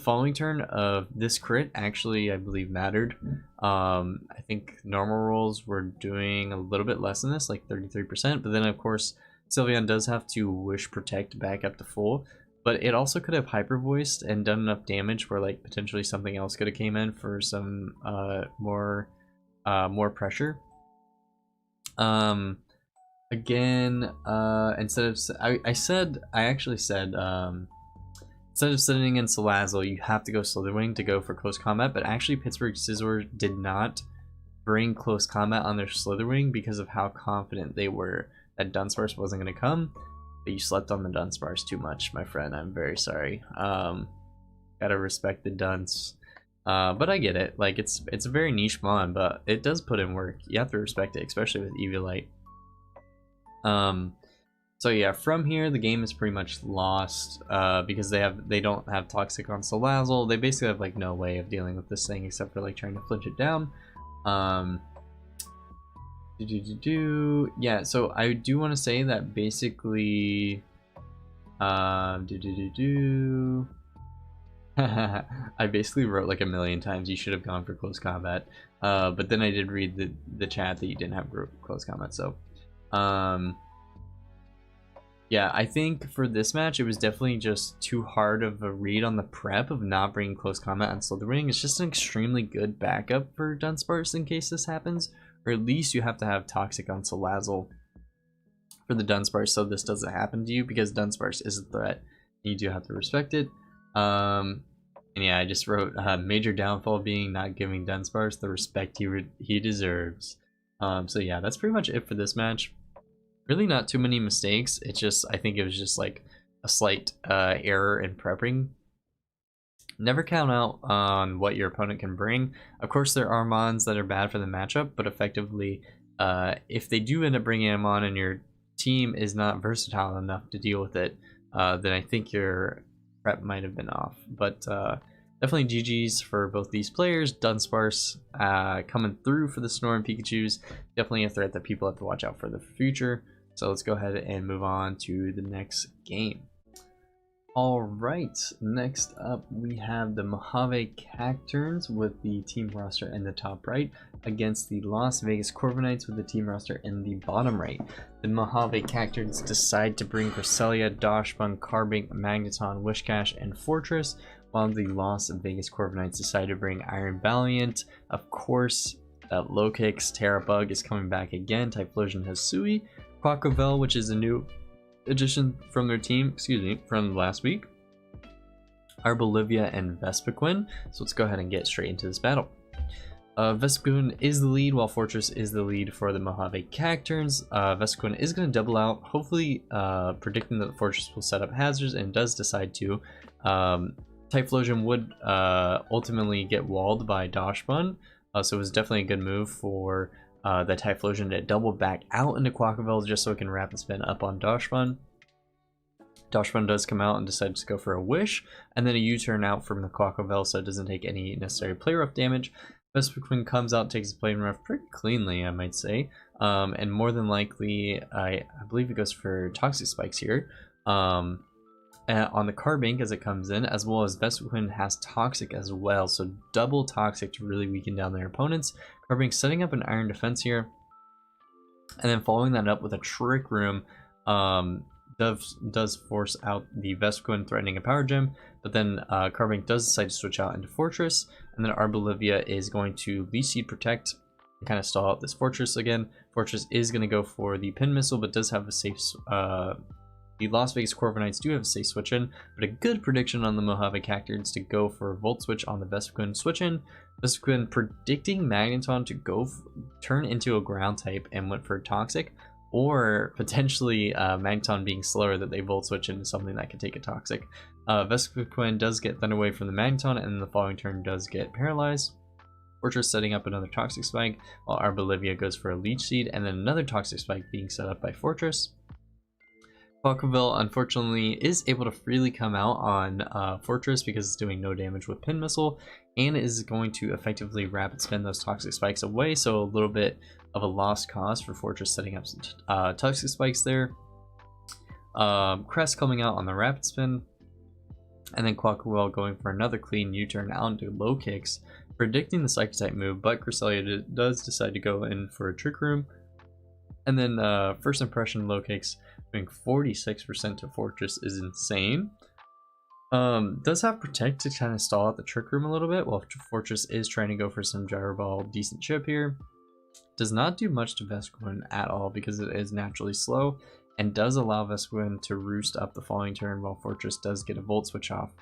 following turn of this crit actually I believe mattered. I think normal rolls were doing a little bit less than this, like 33%, but then of course Sylveon does have to Wish Protect back up to full, but it also could have hyper voiced and done enough damage where like potentially something else could have came in for some more pressure. Again, instead of I actually said instead of sitting in Salazzle, you have to go Slitherwing to go for close combat, but actually Pittsburgh Scizors did not bring close combat on their Slitherwing because of how confident they were that Dunsparce wasn't going to come. But you slept on the Dunsparce too much, my friend. I'm very sorry. Gotta respect the Duns. But I get it. Like, it's a very niche mon, but it does put in work. You have to respect it, especially with Eviolite. So yeah, from here the game is pretty much lost because they don't have Toxic on Salazzle. They basically have like no way of dealing with this thing except for like trying to flinch it down. Yeah, so I do want to say that basically I basically wrote like a million times you should have gone for close combat, but then I did read the chat that you didn't have close combat. So yeah, I think for this match, it was definitely just too hard of a read on the prep of not bringing close combat on Slitherwing. It's just an extremely good backup for Dunsparce in case this happens, or at least you have to have Toxic on Salazzle for the Dunsparce so this doesn't happen to you, because Dunsparce is a threat. You do have to respect it. And yeah, I just wrote major downfall being not giving Dunsparce the respect he deserves. So yeah, that's pretty much it for this match. Really not too many mistakes. It's just, I think it was just like a slight error in prepping. Never count out on what your opponent can bring. Of course, there are mons that are bad for the matchup, but effectively, if they do end up bringing them on and your team is not versatile enough to deal with it, then I think your prep might have been off. But definitely GG's for both these players. Dunsparce coming through for the Sonoran Pikachus. Definitely a threat that people have to watch out for the future. So let's go ahead and move on to the next game. All right, next up we have the Mojave Cacturnes with the team roster in the top right against the Las Vegas Corviknights with the team roster in the bottom right. The Mojave Cacturnes decide to bring Cresselia, Dachshund, Carbink, Magneton, Whiscash, and Fortress, while the Las Vegas Corviknights decide to bring Iron Valiant. Of course, that Low Kicks, Tera Bug is coming back again, Typhlosion Hisui, Quaquavel, which is a new addition from their team, from last week, Arboliva, and Vespiquen. So let's go ahead and get straight into this battle. Vespiquen is the lead, while Fortress is the lead for the Mojave Cacturnes. Vespiquen is going to double out, hopefully predicting that the Fortress will set up hazards, and does decide to. Typhlosion would ultimately get walled by Dachshund, so it was definitely a good move for the Typhlosion to double back out into Quaquavel just so it can rapid spin up on Dachshund. Dachshund does come out and decides to go for a Wish, and then a U-turn out from the Quaquavel so it doesn't take any necessary play rough damage. Vespiquen comes out, takes the play rough pretty cleanly, I might say, and more than likely, I believe it goes for Toxic Spikes here. On the Carbink as it comes in, as well as Vespiquen has Toxic as well, so double Toxic to really weaken down their opponents. Carbink setting up an Iron Defense here, and then following that up with a Trick Room does force out the Vespiquen, threatening a Power Gem, but then Carbink does decide to switch out into Fortress, and then Arboliva is going to Leech Seed Protect and kind of stall out this Fortress again. Fortress is going to go for the Pin Missile, but does have a safe the Las Vegas Corviknights do have a safe switch in, but a good prediction on the Mojave Cacturnes to go for a Volt Switch on the Vespiquen switch in. Vespiquen predicting Magneton to go turn into a ground type and went for Toxic, or potentially Magneton being slower that they Volt Switch into something that can take a Toxic. Vespiquen does get Thunder Wave from the Magneton, and the following turn does get Paralyzed. Fortress setting up another Toxic Spike, while Arboliva goes for a Leech Seed, and then another Toxic Spike being set up by Fortress. Quackville unfortunately is able to freely come out on Fortress because it's doing no damage with Pin Missile, and is going to effectively rapid spin those Toxic Spikes away, so a little bit of a lost cause for Fortress setting up some Toxic Spikes there. Crest coming out on the rapid spin, and then Quackville going for another clean U-turn out into low kicks, predicting the Psychic type move, but Cresselia does decide to go in for a Trick Room. And then first impression low kicks doing 46% to Fortress is insane. Does have Protect to kind of stall out the Trick Room a little bit, while Fortress is trying to go for some Gyro Ball decent chip here. Does not do much to Vesquin at all because it is naturally slow, and does allow Vesquin to roost up the following turn while Fortress does get a Volt Switch off.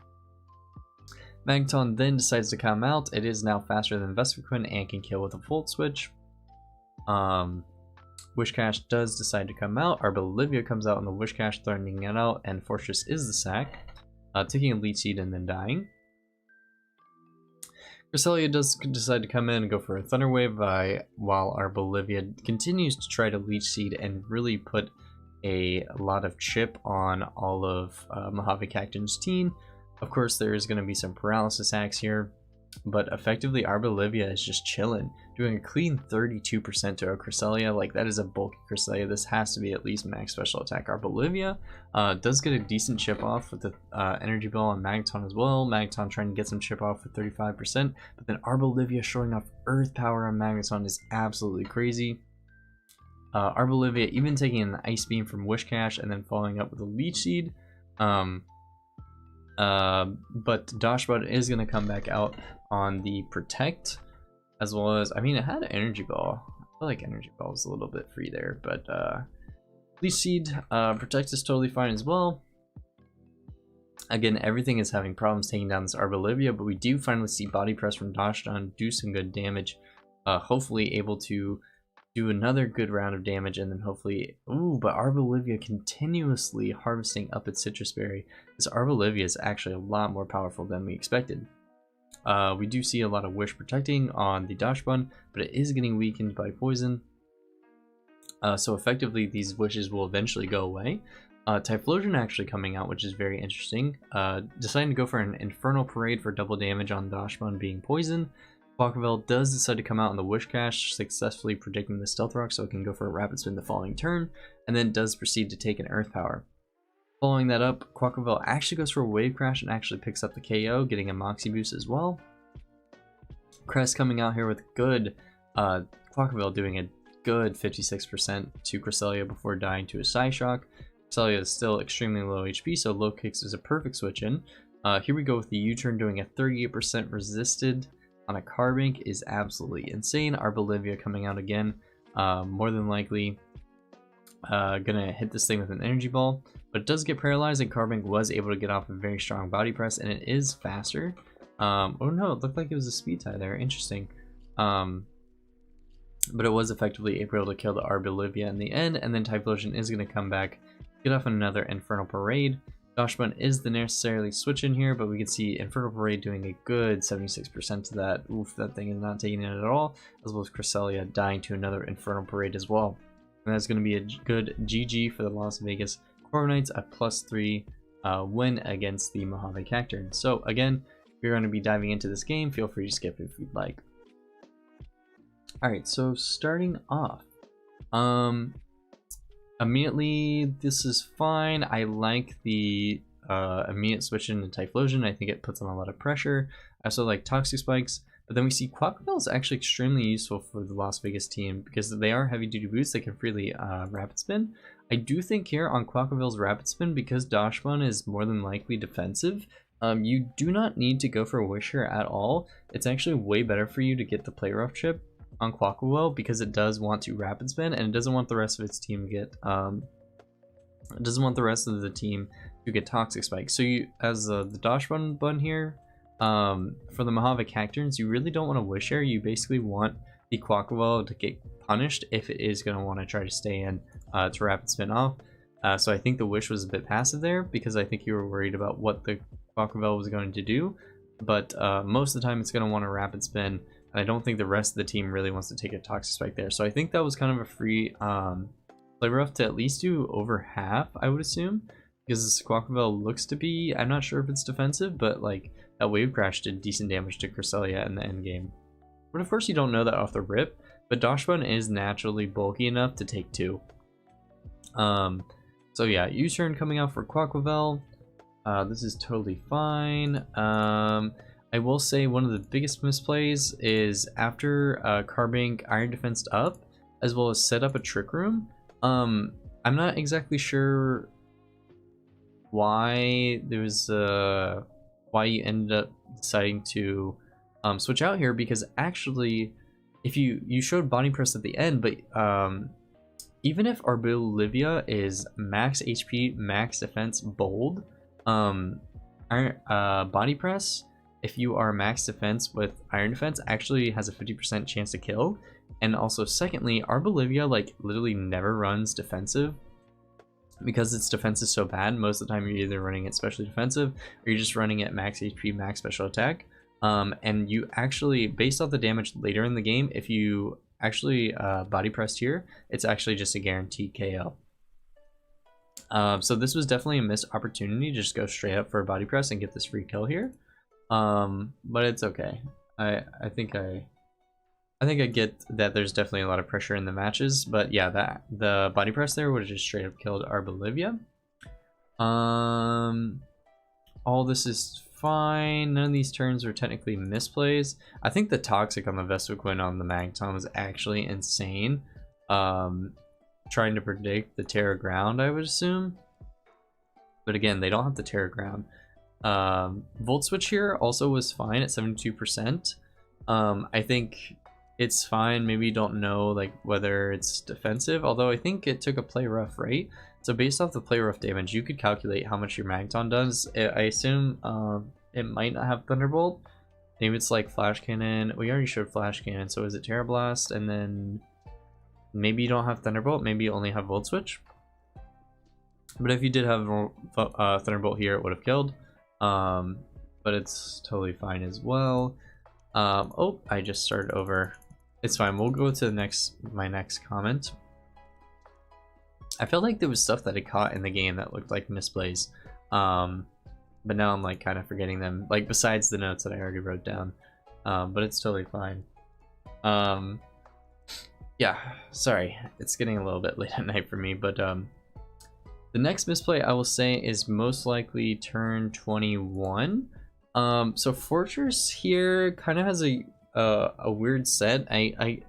Magneton then decides to come out. It is now faster than Vesquin and can kill with a Volt Switch. Wishcash does decide to come out. Arboliva comes out on the Wishcash, threatening it out, and Fortress is the sack, taking a Leech Seed and then dying. Cresselia does decide to come in and go for a Thunder Wave, while Arboliva continues to try to Leech Seed and really put a lot of chip on all of Mojave Cacturnes' team. Of course, there is going to be some paralysis hacks here, but effectively Arboliva is just chilling, doing a clean 32% to a Cresselia. Like, that is a bulky Cresselia. This has to be at least max special attack. Arboliva does get a decent chip off with the Energy Ball on Magneton as well. Magneton trying to get some chip off for 35%, but then Arboliva showing off Earth Power on Magneton is absolutely crazy. Arboliva even taking an Ice Beam from Wishcash and then following up with a Leech Seed. But Dashbud is going to come back out on the Protect, as well as, I mean, it had an Energy Ball. I feel like Energy Ball was a little bit free there, but Leech Seed, Protect is totally fine as well. Again, everything is having problems taking down this Arboliva, but we do finally see Body Press from Dashbud do some good damage, hopefully able to do another good round of damage, and then hopefully, but Arboliva continuously harvesting up its Citrus Berry. This Arboliva is actually a lot more powerful than we expected. We do see a lot of Wish protecting on the Dashbun, but it is getting weakened by poison. So effectively, these wishes will eventually go away. Typhlosion actually coming out, which is very interesting. Deciding to go for an Infernal Parade for double damage on Dashbun being poisoned. Quackville does decide to come out on the Wishcash, successfully predicting the Stealth Rock so it can go for a Rapid Spin the following turn, and then does proceed to take an Earth Power. Following that up, Quackville actually goes for a Wave Crash and actually picks up the KO, getting a Moxie Boost as well. Crest coming out here with good, Quackville doing a good 56% to Cresselia before dying to a Psyshock. Cresselia is still extremely low HP, so low kicks is a perfect switch in. Here we go with the U-turn doing a 38% resisted on a Carbink is absolutely insane. Arboliva coming out again, more than likely gonna hit this thing with an Energy Ball, but it does get paralyzed, and Carbink was able to get off a very strong Body Press, and it is faster. Oh no, it looked like it was a speed tie there, interesting. But it was effectively able to kill the Arboliva in the end, and then Typhlosion is gonna come back, get off another Infernal Parade. Dashbun is the necessarily switch in here, but we can see Infernal Parade doing a good 76% to that. Oof, that thing is not taking it at all, as well as Cresselia dying to another Infernal Parade as well. And that's going to be a good GG for the Las Vegas Corviknights, a +3 win against the Mojave Cacturnes. So again, if you're going to be diving into this game, feel free to skip if you'd like. Alright, so starting off, immediately, this is fine. I like the immediate switch into Typhlosion. I think it puts on a lot of pressure. I also like Toxic Spikes, but then we see Quackville is actually extremely useful for the Las Vegas team because they are heavy duty boots. They can freely Rapid Spin. I do think here on Quackville's Rapid Spin, because Dashbun is more than likely defensive, you do not need to go for a Wisher at all. It's actually way better for you to get the Play Rough chip on Quackville because it does want to Rapid Spin, and it doesn't want the rest of its team to get Toxic Spike. So you, as the Dashbun bun here, for the Mojave Cacturnes, you really don't want to Wisher. You basically want the Quackville to get punished if it is going to want to try to stay in to Rapid Spin off. So I think the Wish was a bit passive there because I think you were worried about what the Quackville was going to do, but most of the time it's going to want to Rapid Spin. And I don't think the rest of the team really wants to take a Toxic Spike there. So I think that was kind of a free Play Rough to at least do over half, I would assume, because Quaquaval looks to be, I'm not sure if it's defensive, but like that Wave Crash did decent damage to Cresselia in the end game. But of course you don't know that off the rip, but Donphan is naturally bulky enough to take 2. So yeah, U-turn coming out for Quaquaval. This is totally fine. I will say one of the biggest misplays is after Carbink Iron Defensed up, as well as set up a Trick Room. I'm not exactly sure why there's why you ended up deciding to switch out here, because actually if you showed Body Press at the end, but even if Arboliva is max HP, max defense, bold, Body Press, if you are max defense with Iron Defense, actually has a 50% chance to kill. And also secondly, Arboliva like literally never runs defensive, because its defense is so bad. Most of the time you're either running it specially defensive or you're just running it max HP, max special attack. And you actually, based off the damage later in the game, if you actually body pressed here, it's actually just a guaranteed KO. So this was definitely a missed opportunity to just go straight up for a body press and get this free kill here. But it's okay. I think I get that there's definitely a lot of pressure in the matches, but yeah, that the body press there would have just straight up killed Arboliva. All this is fine. None of these turns were technically misplays. I think the Toxic on the Vespiquen on the Magneton was actually insane. Trying to predict the Terra Ground, I would assume. But again, they don't have the Terra Ground. Volt Switch here also was fine at 72%. I think it's fine. Maybe you don't know like whether it's defensive, although I think it took a play rough, right? So based off the play rough damage, you could calculate how much your Magneton does. I assume it might not have Thunderbolt. Maybe it's like Flash Cannon. We already showed Flash Cannon, so is it Terra Blast? And then maybe you don't have Thunderbolt. Maybe you only have Volt Switch. But if you did have Thunderbolt here, it would have killed. But it's totally fine as well. Oh, I just started over. It's fine. We'll go to the my next comment. I felt like there was stuff that I caught in the game that looked like misplays, but now I'm like kind of forgetting them. Like besides the notes that I already wrote down, but it's totally fine. Yeah, sorry, it's getting a little bit late at night for me, but the next misplay I will say is most likely turn 21. So Fortress here kind of has a weird set. I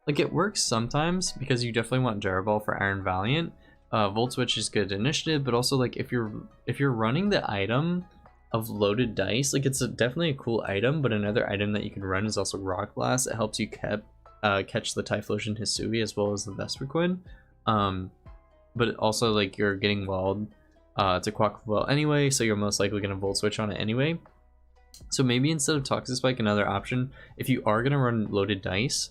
like it works sometimes because you definitely want Gyro Ball for Iron Valiant. Volt Switch is good initiative, but also like if you're running the item of loaded dice, like it's definitely a cool item. But another item that you can run is also Rock Blast. It helps you catch the Typhlosion Hisui as well as the Vespiquen. But also like you're getting walled to Quaquaval anyway, so you're most likely gonna Volt Switch on it anyway. So maybe instead of Toxic Spike, another option, if you are gonna run loaded dice,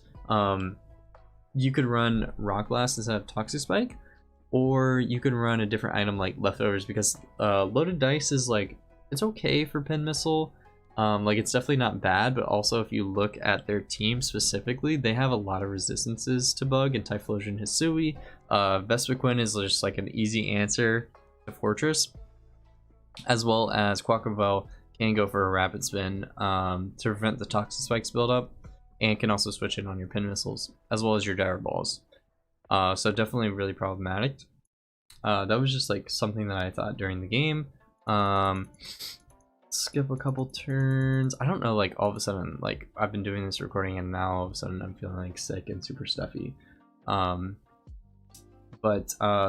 you could run Rock Blast instead of Toxic Spike, or you could run a different item like Leftovers, because loaded dice is like, it's okay for Pin Missile. Like it's definitely not bad, but also if you look at their team specifically, they have a lot of resistances to Bug and Typhlosion Hisui. Vespiquen is just like an easy answer to Fortress, as well as Quaquaval can go for a Rapid Spin to prevent the Toxic Spikes buildup, and can also switch in on your Pin Missiles, as well as your Gyro Balls. So definitely really problematic. That was just like something that I thought during the game. Skip a couple turns. I don't know, like all of a sudden, like I've been doing this recording and now all of a sudden I'm feeling like sick and super stuffy. But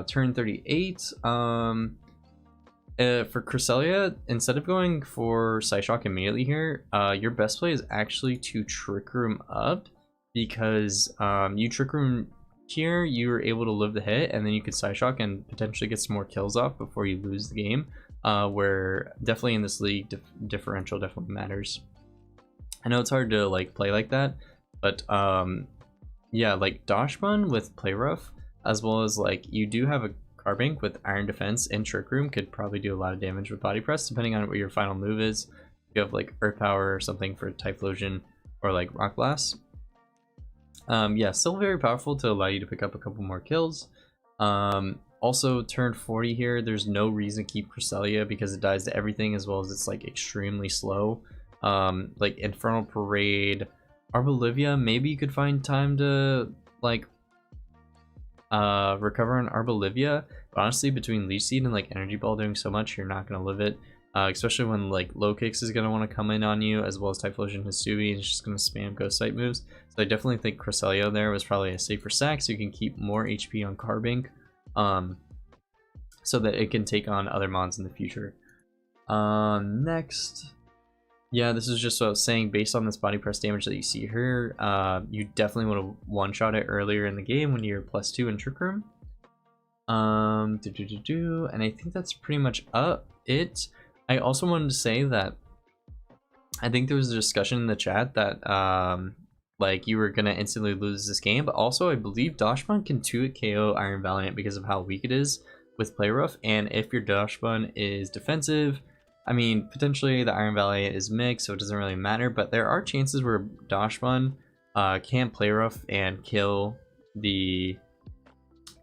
turn 38, for Cresselia, instead of going for Psyshock immediately here, your best play is actually to Trick Room up, because you Trick Room here, you're able to live the hit, and then you could Psyshock and potentially get some more kills off before you lose the game, where definitely in this league, differential definitely matters. I know it's hard to like play like that, but yeah, like Donphan with Play Rough, as well as like you do have a Carbink with Iron Defense and Trick Room could probably do a lot of damage with Body Press, depending on what your final move is. If you have like Earth Power or something for Typhlosion or like Rock Blast. Yeah, still very powerful to allow you to pick up a couple more kills. Also, turn 40 here, there's no reason to keep Cresselia because it dies to everything, as well as it's like extremely slow. Like Infernal Parade, Arbolivia, maybe you could find time to like recover on Arbolivia, but honestly between Leech Seed and like Energy Ball doing so much, you're not gonna live it. Especially when like Low Kicks is gonna want to come in on you, as well as Typhlosion Hisui, and it's just gonna spam Ghost Type moves. So I definitely think Cresselia there was probably a safer sack, so you can keep more HP on Carbink, so that it can take on other mons in the future. Next, yeah, this is just what I was saying. Based on this body press damage that you see here, you definitely would have one-shot it earlier in the game when you're +2 in Trick Room. And I think that's pretty much it. I also wanted to say that I think there was a discussion in the chat that like you were gonna instantly lose this game, but also I believe Donphans can 2-hit KO Iron Valiant because of how weak it is with Play Rough, and if your Donphans is defensive, I mean, potentially the Iron Valiant is mixed, so it doesn't really matter, but there are chances where Donphans can Play Rough and kill the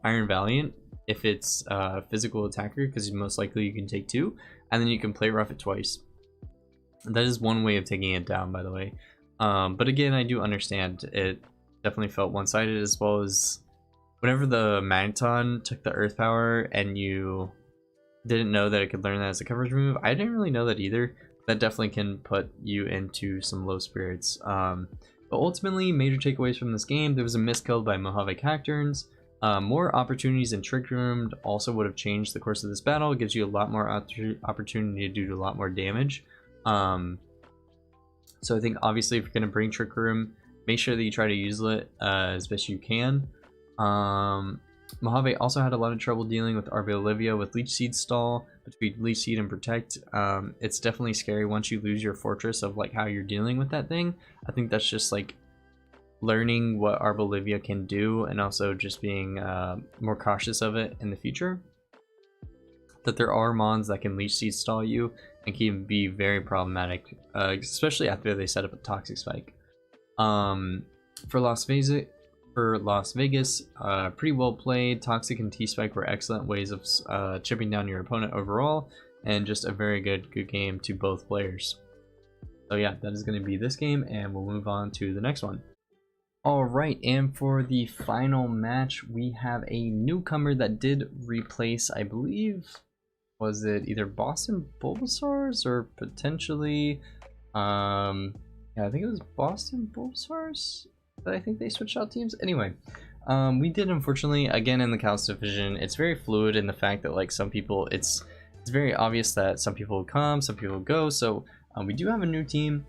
Iron Valiant if it's a physical attacker, because most likely you can take 2, and then you can Play Rough it twice. That is one way of taking it down, by the way. But again, I do understand it definitely felt one-sided, as well as whenever the Magneton took the Earth Power and you didn't know that it could learn that as a coverage move. I didn't really know that either. That definitely can put you into some low spirits. But ultimately, major takeaways from this game: there was a miskill by Mojave Cacturnes. More opportunities in Trick Room also would have changed the course of this battle. It gives you a lot more opportunity to do a lot more damage. So I think obviously if you're going to bring Trick Room, make sure that you try to use it as best you can. Mojave also had a lot of trouble dealing with Arbolivia with Leech Seed stall between Leech Seed and Protect. It's definitely scary once you lose your fortress of like how you're dealing with that thing. I think that's just like learning what Arbolivia can do, and also just being more cautious of it in the future. That there are mons that can Leech Seed stall you and can be very problematic, especially after they set up a Toxic Spike. For Las Vegas, pretty well played. Toxic and T-Spike were excellent ways of chipping down your opponent overall, and just a very good game to both players. So yeah, that is going to be this game, and we'll move on to the next one. Alright, and for the final match, we have a newcomer that did replace, I believe, was it either Boston Bulbasaurs or potentially, yeah, I think it was Boston Bulbasaurs, but I think they switched out teams. Anyway, we did, unfortunately, again in the Kalos Division, it's very fluid in the fact that like some people, it's very obvious that some people will come, some people will go, so we do have a new team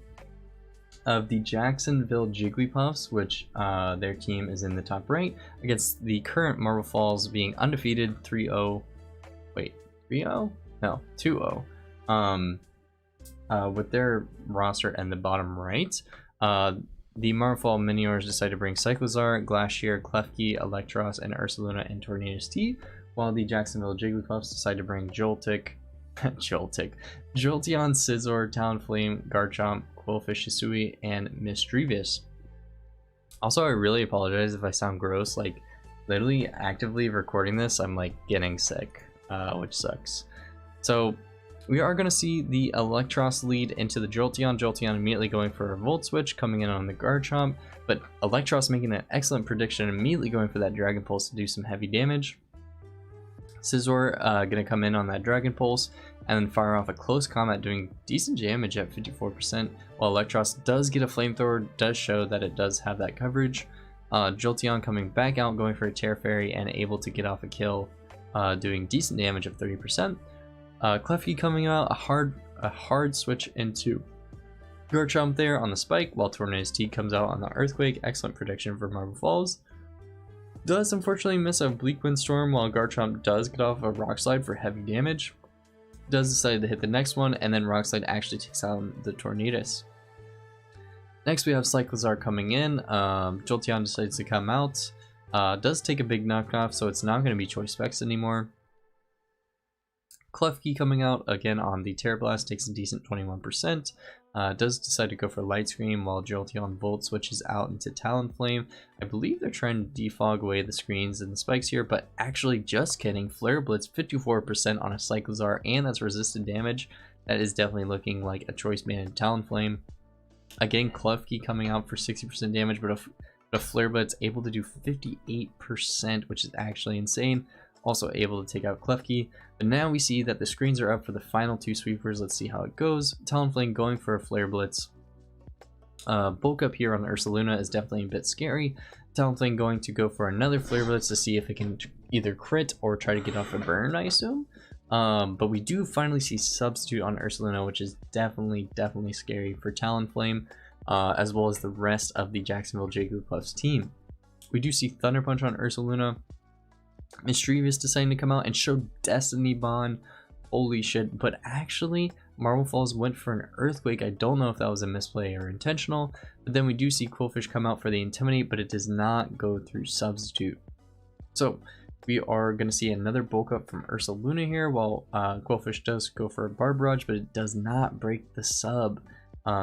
of the Jacksonville Jigglypuffs, which their team is in the top right, against the current Marble Falls being undefeated 3-0, wait, 3-0? No, 2-0, with their roster in the bottom right. The Marble Fall Miniors decided to bring Cyclizar, Glacier, Klefki, Electros, and Ursaluna and Tornadus T, while the Jacksonville Jigglypuffs decided to bring Jolteon, Scizor, Talonflame, Garchomp, Quillfish Hisui, and Misdreavus. Also, I really apologize if I sound gross. Like, literally actively recording this, I'm like getting sick, which sucks. So we are going to see the Electros lead into the Jolteon. Jolteon immediately going for a Volt Switch, coming in on the Garchomp, but Electros making an excellent prediction, immediately going for that Dragon Pulse to do some heavy damage. Scizor going to come in on that Dragon Pulse and then fire off a close combat, doing decent damage at 54%, while Electros does get a Flamethrower, does show that it does have that coverage. Jolteon coming back out, going for a Tera Fairy, and able to get off a kill, doing decent damage of 30%. Klefki coming out, a hard switch into Garchomp there on the Spike, while Tornadus T comes out on the Earthquake. Excellent prediction for Marble Falls. Does unfortunately miss a Bleak Windstorm, while Garchomp does get off a Rock Slide for heavy damage. Does decide to hit the next one, and then Rock Slide actually takes out the Tornadus. Next we have Cyclizar coming in. Jolteon decides to come out. Does take a big knockoff, so it's not going to be Choice Specs anymore. Klefki coming out again on the Terra Blast, takes a decent 21%. Does decide to go for Light Screen while Jolteon Volt switches out into Talonflame. I believe they're trying to defog away the screens and the spikes here, but actually just kidding. Flare Blitz 54% on a Cyclizar, and that's resisted damage. That is definitely looking like a choice band Talonflame. Again, Klefki coming out for 60% damage, but a Flare Blitz able to do 58%, which is actually insane. Also able to take out Klefki. But now we see that the screens are up for the final two sweepers. Let's see how it goes. Talonflame going for a Flare Blitz. Bulk up here on Ursaluna is definitely a bit scary. Talonflame going to go for another Flare Blitz to see if it can either crit or try to get off a burn, I assume. But we do finally see Substitute on Ursaluna, which is definitely scary for Talonflame, as well as the rest of the Jacksonville Jigglypuffs team. We do see Thunder Punch on Ursaluna. Mischievous deciding to come out and show Destiny Bond. Holy shit. But actually, Marble Falls went for an Earthquake. I don't know if that was a misplay or intentional. But then we do see Quillfish come out for the Intimidate, but it does not go through Substitute. So we are going to see another bulk up from Ursaluna here, while Quillfish does go for a Barbarage, but it does not break the sub.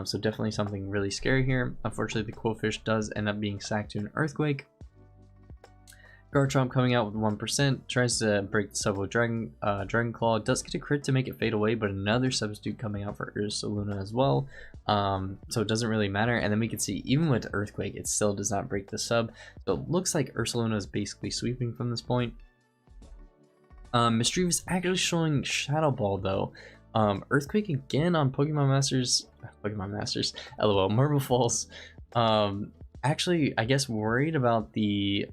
So definitely something really scary here. Unfortunately, the Quillfish does end up being sacked to an Earthquake. Garchomp coming out with 1%, tries to break the sub with Dragon Claw, does get a crit to make it fade away, but another Substitute coming out for Ursaluna as well. So it doesn't really matter. And then we can see even with Earthquake, it still does not break the sub. So it looks like Ursaluna is basically sweeping from this point. Mischievous actually showing Shadow Ball though. Earthquake again on Pokemon Masters, LOL, Marble Falls. Actually, I guess worried about the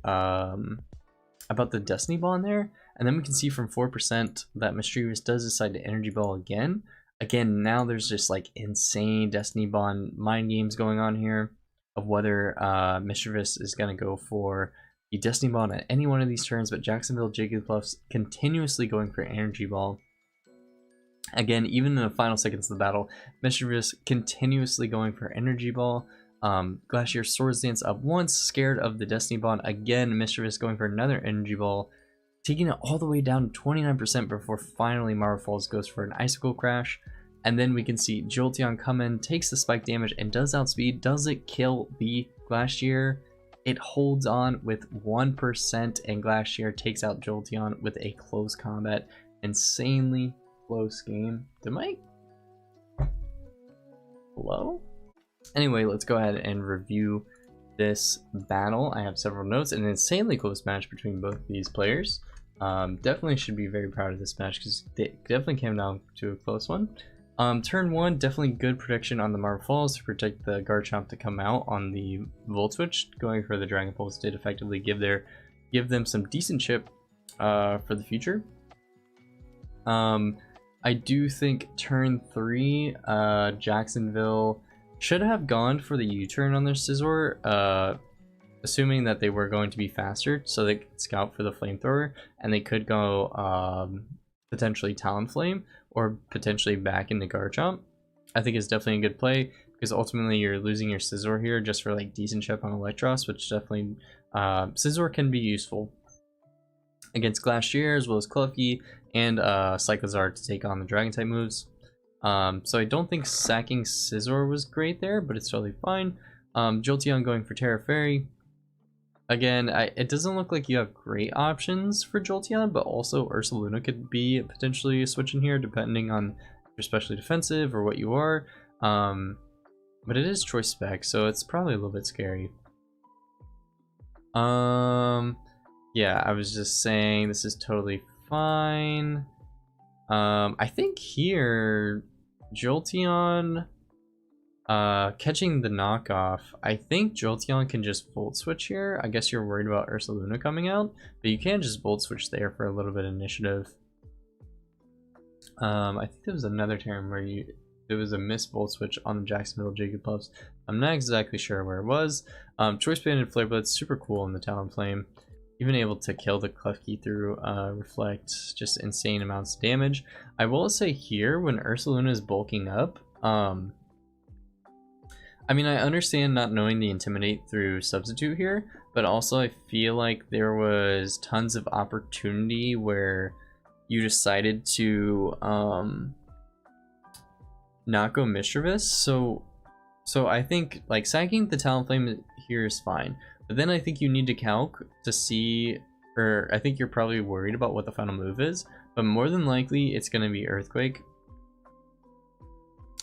Destiny Ball in there, and then we can see from 4% that Mischievous does decide to Energy Ball again. Again, now there's just like insane Destiny Bond mind games going on here of whether Mischievous is going to go for the Destiny Ball at any one of these turns, but Jacksonville Jigglypuffs continuously going for Energy Ball. Again, even in the final seconds of the battle, Mischievous continuously going for Energy Ball. Glacier Swords Dance up once, scared of the Destiny Bond. Again, Mischievous going for another Energy Ball, taking it all the way down to 29% before finally Marble Falls goes for an Icicle Crash. And then we can see Jolteon come in, takes the spike damage, and does outspeed. Does it kill the Glacier? It holds on with 1%, and Glacier takes out Jolteon with a close combat. Insanely close game. Hello? Anyway, let's go ahead and review this battle. I have several notes. An insanely close match between both these players. Definitely should be very proud of this match because it definitely came down to a close one. Turn 1, definitely good protection on the Marble Falls to protect the Garchomp to come out on the Volt Switch. Going for the Dragon Pulse did effectively give them some decent chip for the future. I do think turn 3, Jacksonville should have gone for the U-turn on their Scizor, assuming that they were going to be faster, so they could scout for the Flamethrower, and they could go potentially Talonflame, or potentially back into Garchomp. I think it's definitely a good play, because ultimately you're losing your Scizor here just for like decent chip on Electros, which definitely, Scizor can be useful against Glacier, as well as Klefki, and Cyclizar to take on the Dragon-type moves. So I don't think sacking Scizor was great there, but it's totally fine. Jolteon going for Tera Fairy. Again, it doesn't look like you have great options for Jolteon, but also Ursaluna could be potentially a switch in here, depending on if you're especially defensive or what you are. But it is choice spec, so it's probably a little bit scary. Yeah, I was just saying this is totally fine. I think here Jolteon catching the knockoff, I think Jolteon can just Volt Switch here. I guess you're worried about Ursaluna coming out, but you can just Volt Switch there for a little bit of initiative. I think there was another turn where there was a missed Volt Switch on the Jacksonville Jigglypuffs. I'm not exactly sure where it was. Choice Banded Flare Blitz, super cool in the Talonflame. Even able to kill the Klefki through Reflect, just insane amounts of damage. I will say here, when Ursaluna is bulking up, I mean, I understand not knowing the Intimidate through Substitute here, but also I feel like there was tons of opportunity where you decided to not go Mischievous. So I think like sacking the Talonflame here is fine, but then I think you need to calc to see, or I think you're probably worried about what the final move is, but more than likely it's going to be Earthquake.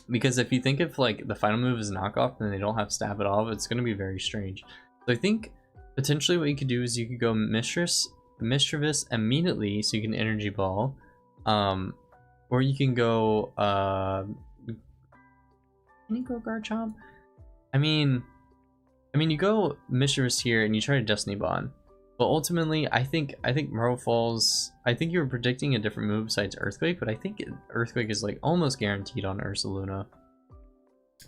Because if you think if like the final move is knockoff and they don't have stab it off, it's going to be very strange. So I think potentially what you could do is you could go Mischievous immediately so you can energy ball, or you can go can you go Garchomp? I mean you go Mischievous here and you try to Destiny Bond. But ultimately, I think Marble Falls, I think you were predicting a different move besides Earthquake, but I think Earthquake is like almost guaranteed on Ursaluna.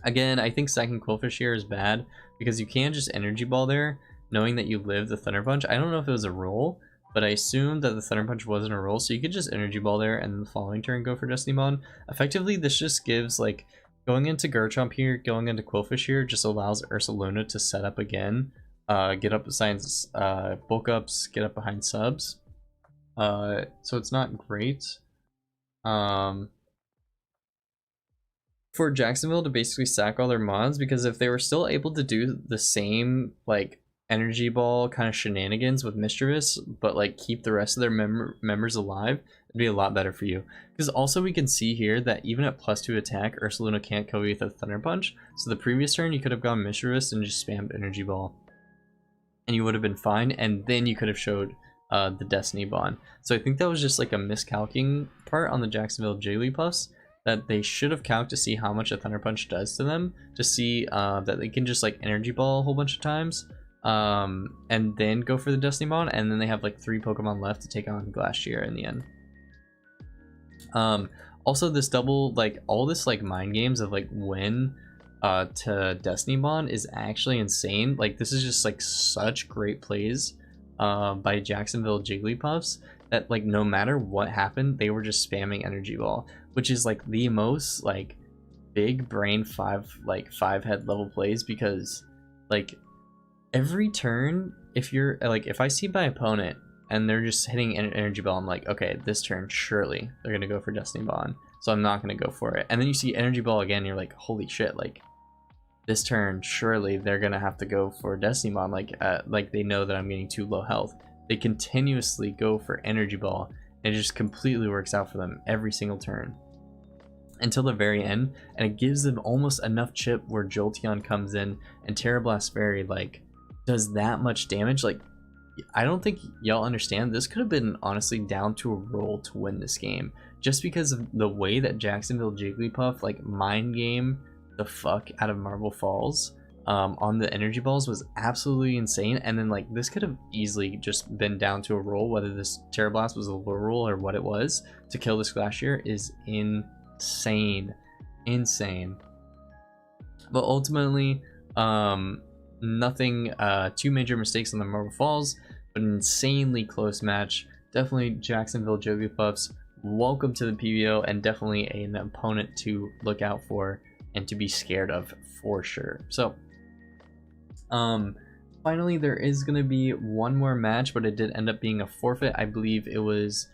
Again, I think second Quillfish here is bad because you can just Energy Ball there, knowing that you live the Thunder Punch. I don't know if it was a roll, but I assumed that the Thunder Punch wasn't a roll, so you could just Energy Ball there and the following turn go for Destiny Bond. Effectively, this just gives like, going into Garchomp here, going into Quillfish here, just allows Ursaluna to set up again. Get up signs, bulk ups, get up behind subs. So it's not great. For Jacksonville to basically sack all their mons, because if they were still able to do the same like energy ball kind of shenanigans with Mischievous, but like keep the rest of their members alive, it'd be a lot better for you. Because also we can see here that even at +2 attack, Ursaluna can't kill you with a Thunder Punch. So the previous turn you could have gone Mischievous and just spammed energy ball, and you would have been fine, and then you could have showed the Destiny Bond. So I think that was just like a miscalcing part on the Jacksonville Jigglypuffs, that they should have calced to see how much a Thunder Punch does to them, to see that they can just like Energy Ball a whole bunch of times, and then go for the Destiny Bond, and then they have like 3 Pokemon left to take on Glacier in the end. Also this double, like all this like mind games of like when to Destiny Bond is actually insane. Like this is just like such great plays by Jacksonville Jigglypuffs that like no matter what happened, they were just spamming Energy Ball, which is like the most like big brain five head level plays, because like every turn, if you're like, if I see my opponent and they're just hitting Energy Ball, I'm like, okay, this turn surely they're gonna go for Destiny Bond, so I'm not gonna go for it. And then you see Energy Ball again, you're like, holy shit, like this turn surely they're gonna have to go for Destiny Bond, like they know that I'm getting too low health. They continuously go for Energy Ball, and it just completely works out for them every single turn until the very end, and it gives them almost enough chip where Jolteon comes in and Tera Blast Fairy like does that much damage. Like I don't think y'all understand, this could have been honestly down to a roll to win this game, just because of the way that Jacksonville Jigglypuff like mind game the fuck out of Marble Falls on the energy balls was absolutely insane. And then like this could have easily just been down to a roll, whether this Tera Blast was a low roll or what it was, to kill this Glacier is insane. But ultimately nothing too major mistakes on the Marble Falls, but an insanely close match. Definitely Jacksonville Jigglypuffs, welcome to the PBO, and definitely an opponent to look out for and to be scared of for sure. So finally there is going to be one more match, but it did end up being a forfeit. I believe it was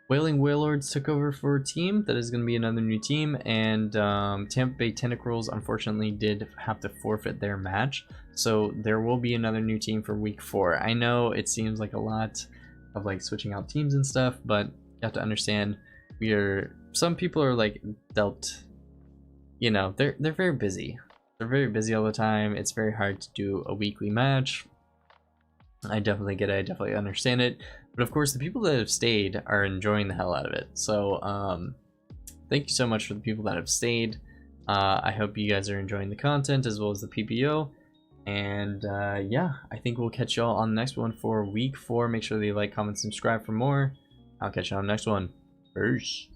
Wailing Wailords took over for a team that is going to be another new team, and Tampa Bay Tentacruels unfortunately did have to forfeit their match, so there will be another new team for week 4. I know it seems like a lot of like switching out teams and stuff, but you have to understand some people are like dealt, you know, they're very busy. They're very busy all the time. It's very hard to do a weekly match. I definitely get it. I definitely understand it. But of course, the people that have stayed are enjoying the hell out of it. So thank you so much for the people that have stayed. I hope you guys are enjoying the content as well as the PBO. And yeah, I think we'll catch y'all on the next one for week 4. Make sure that you like, comment, subscribe for more. I'll catch you on the next one. Peace.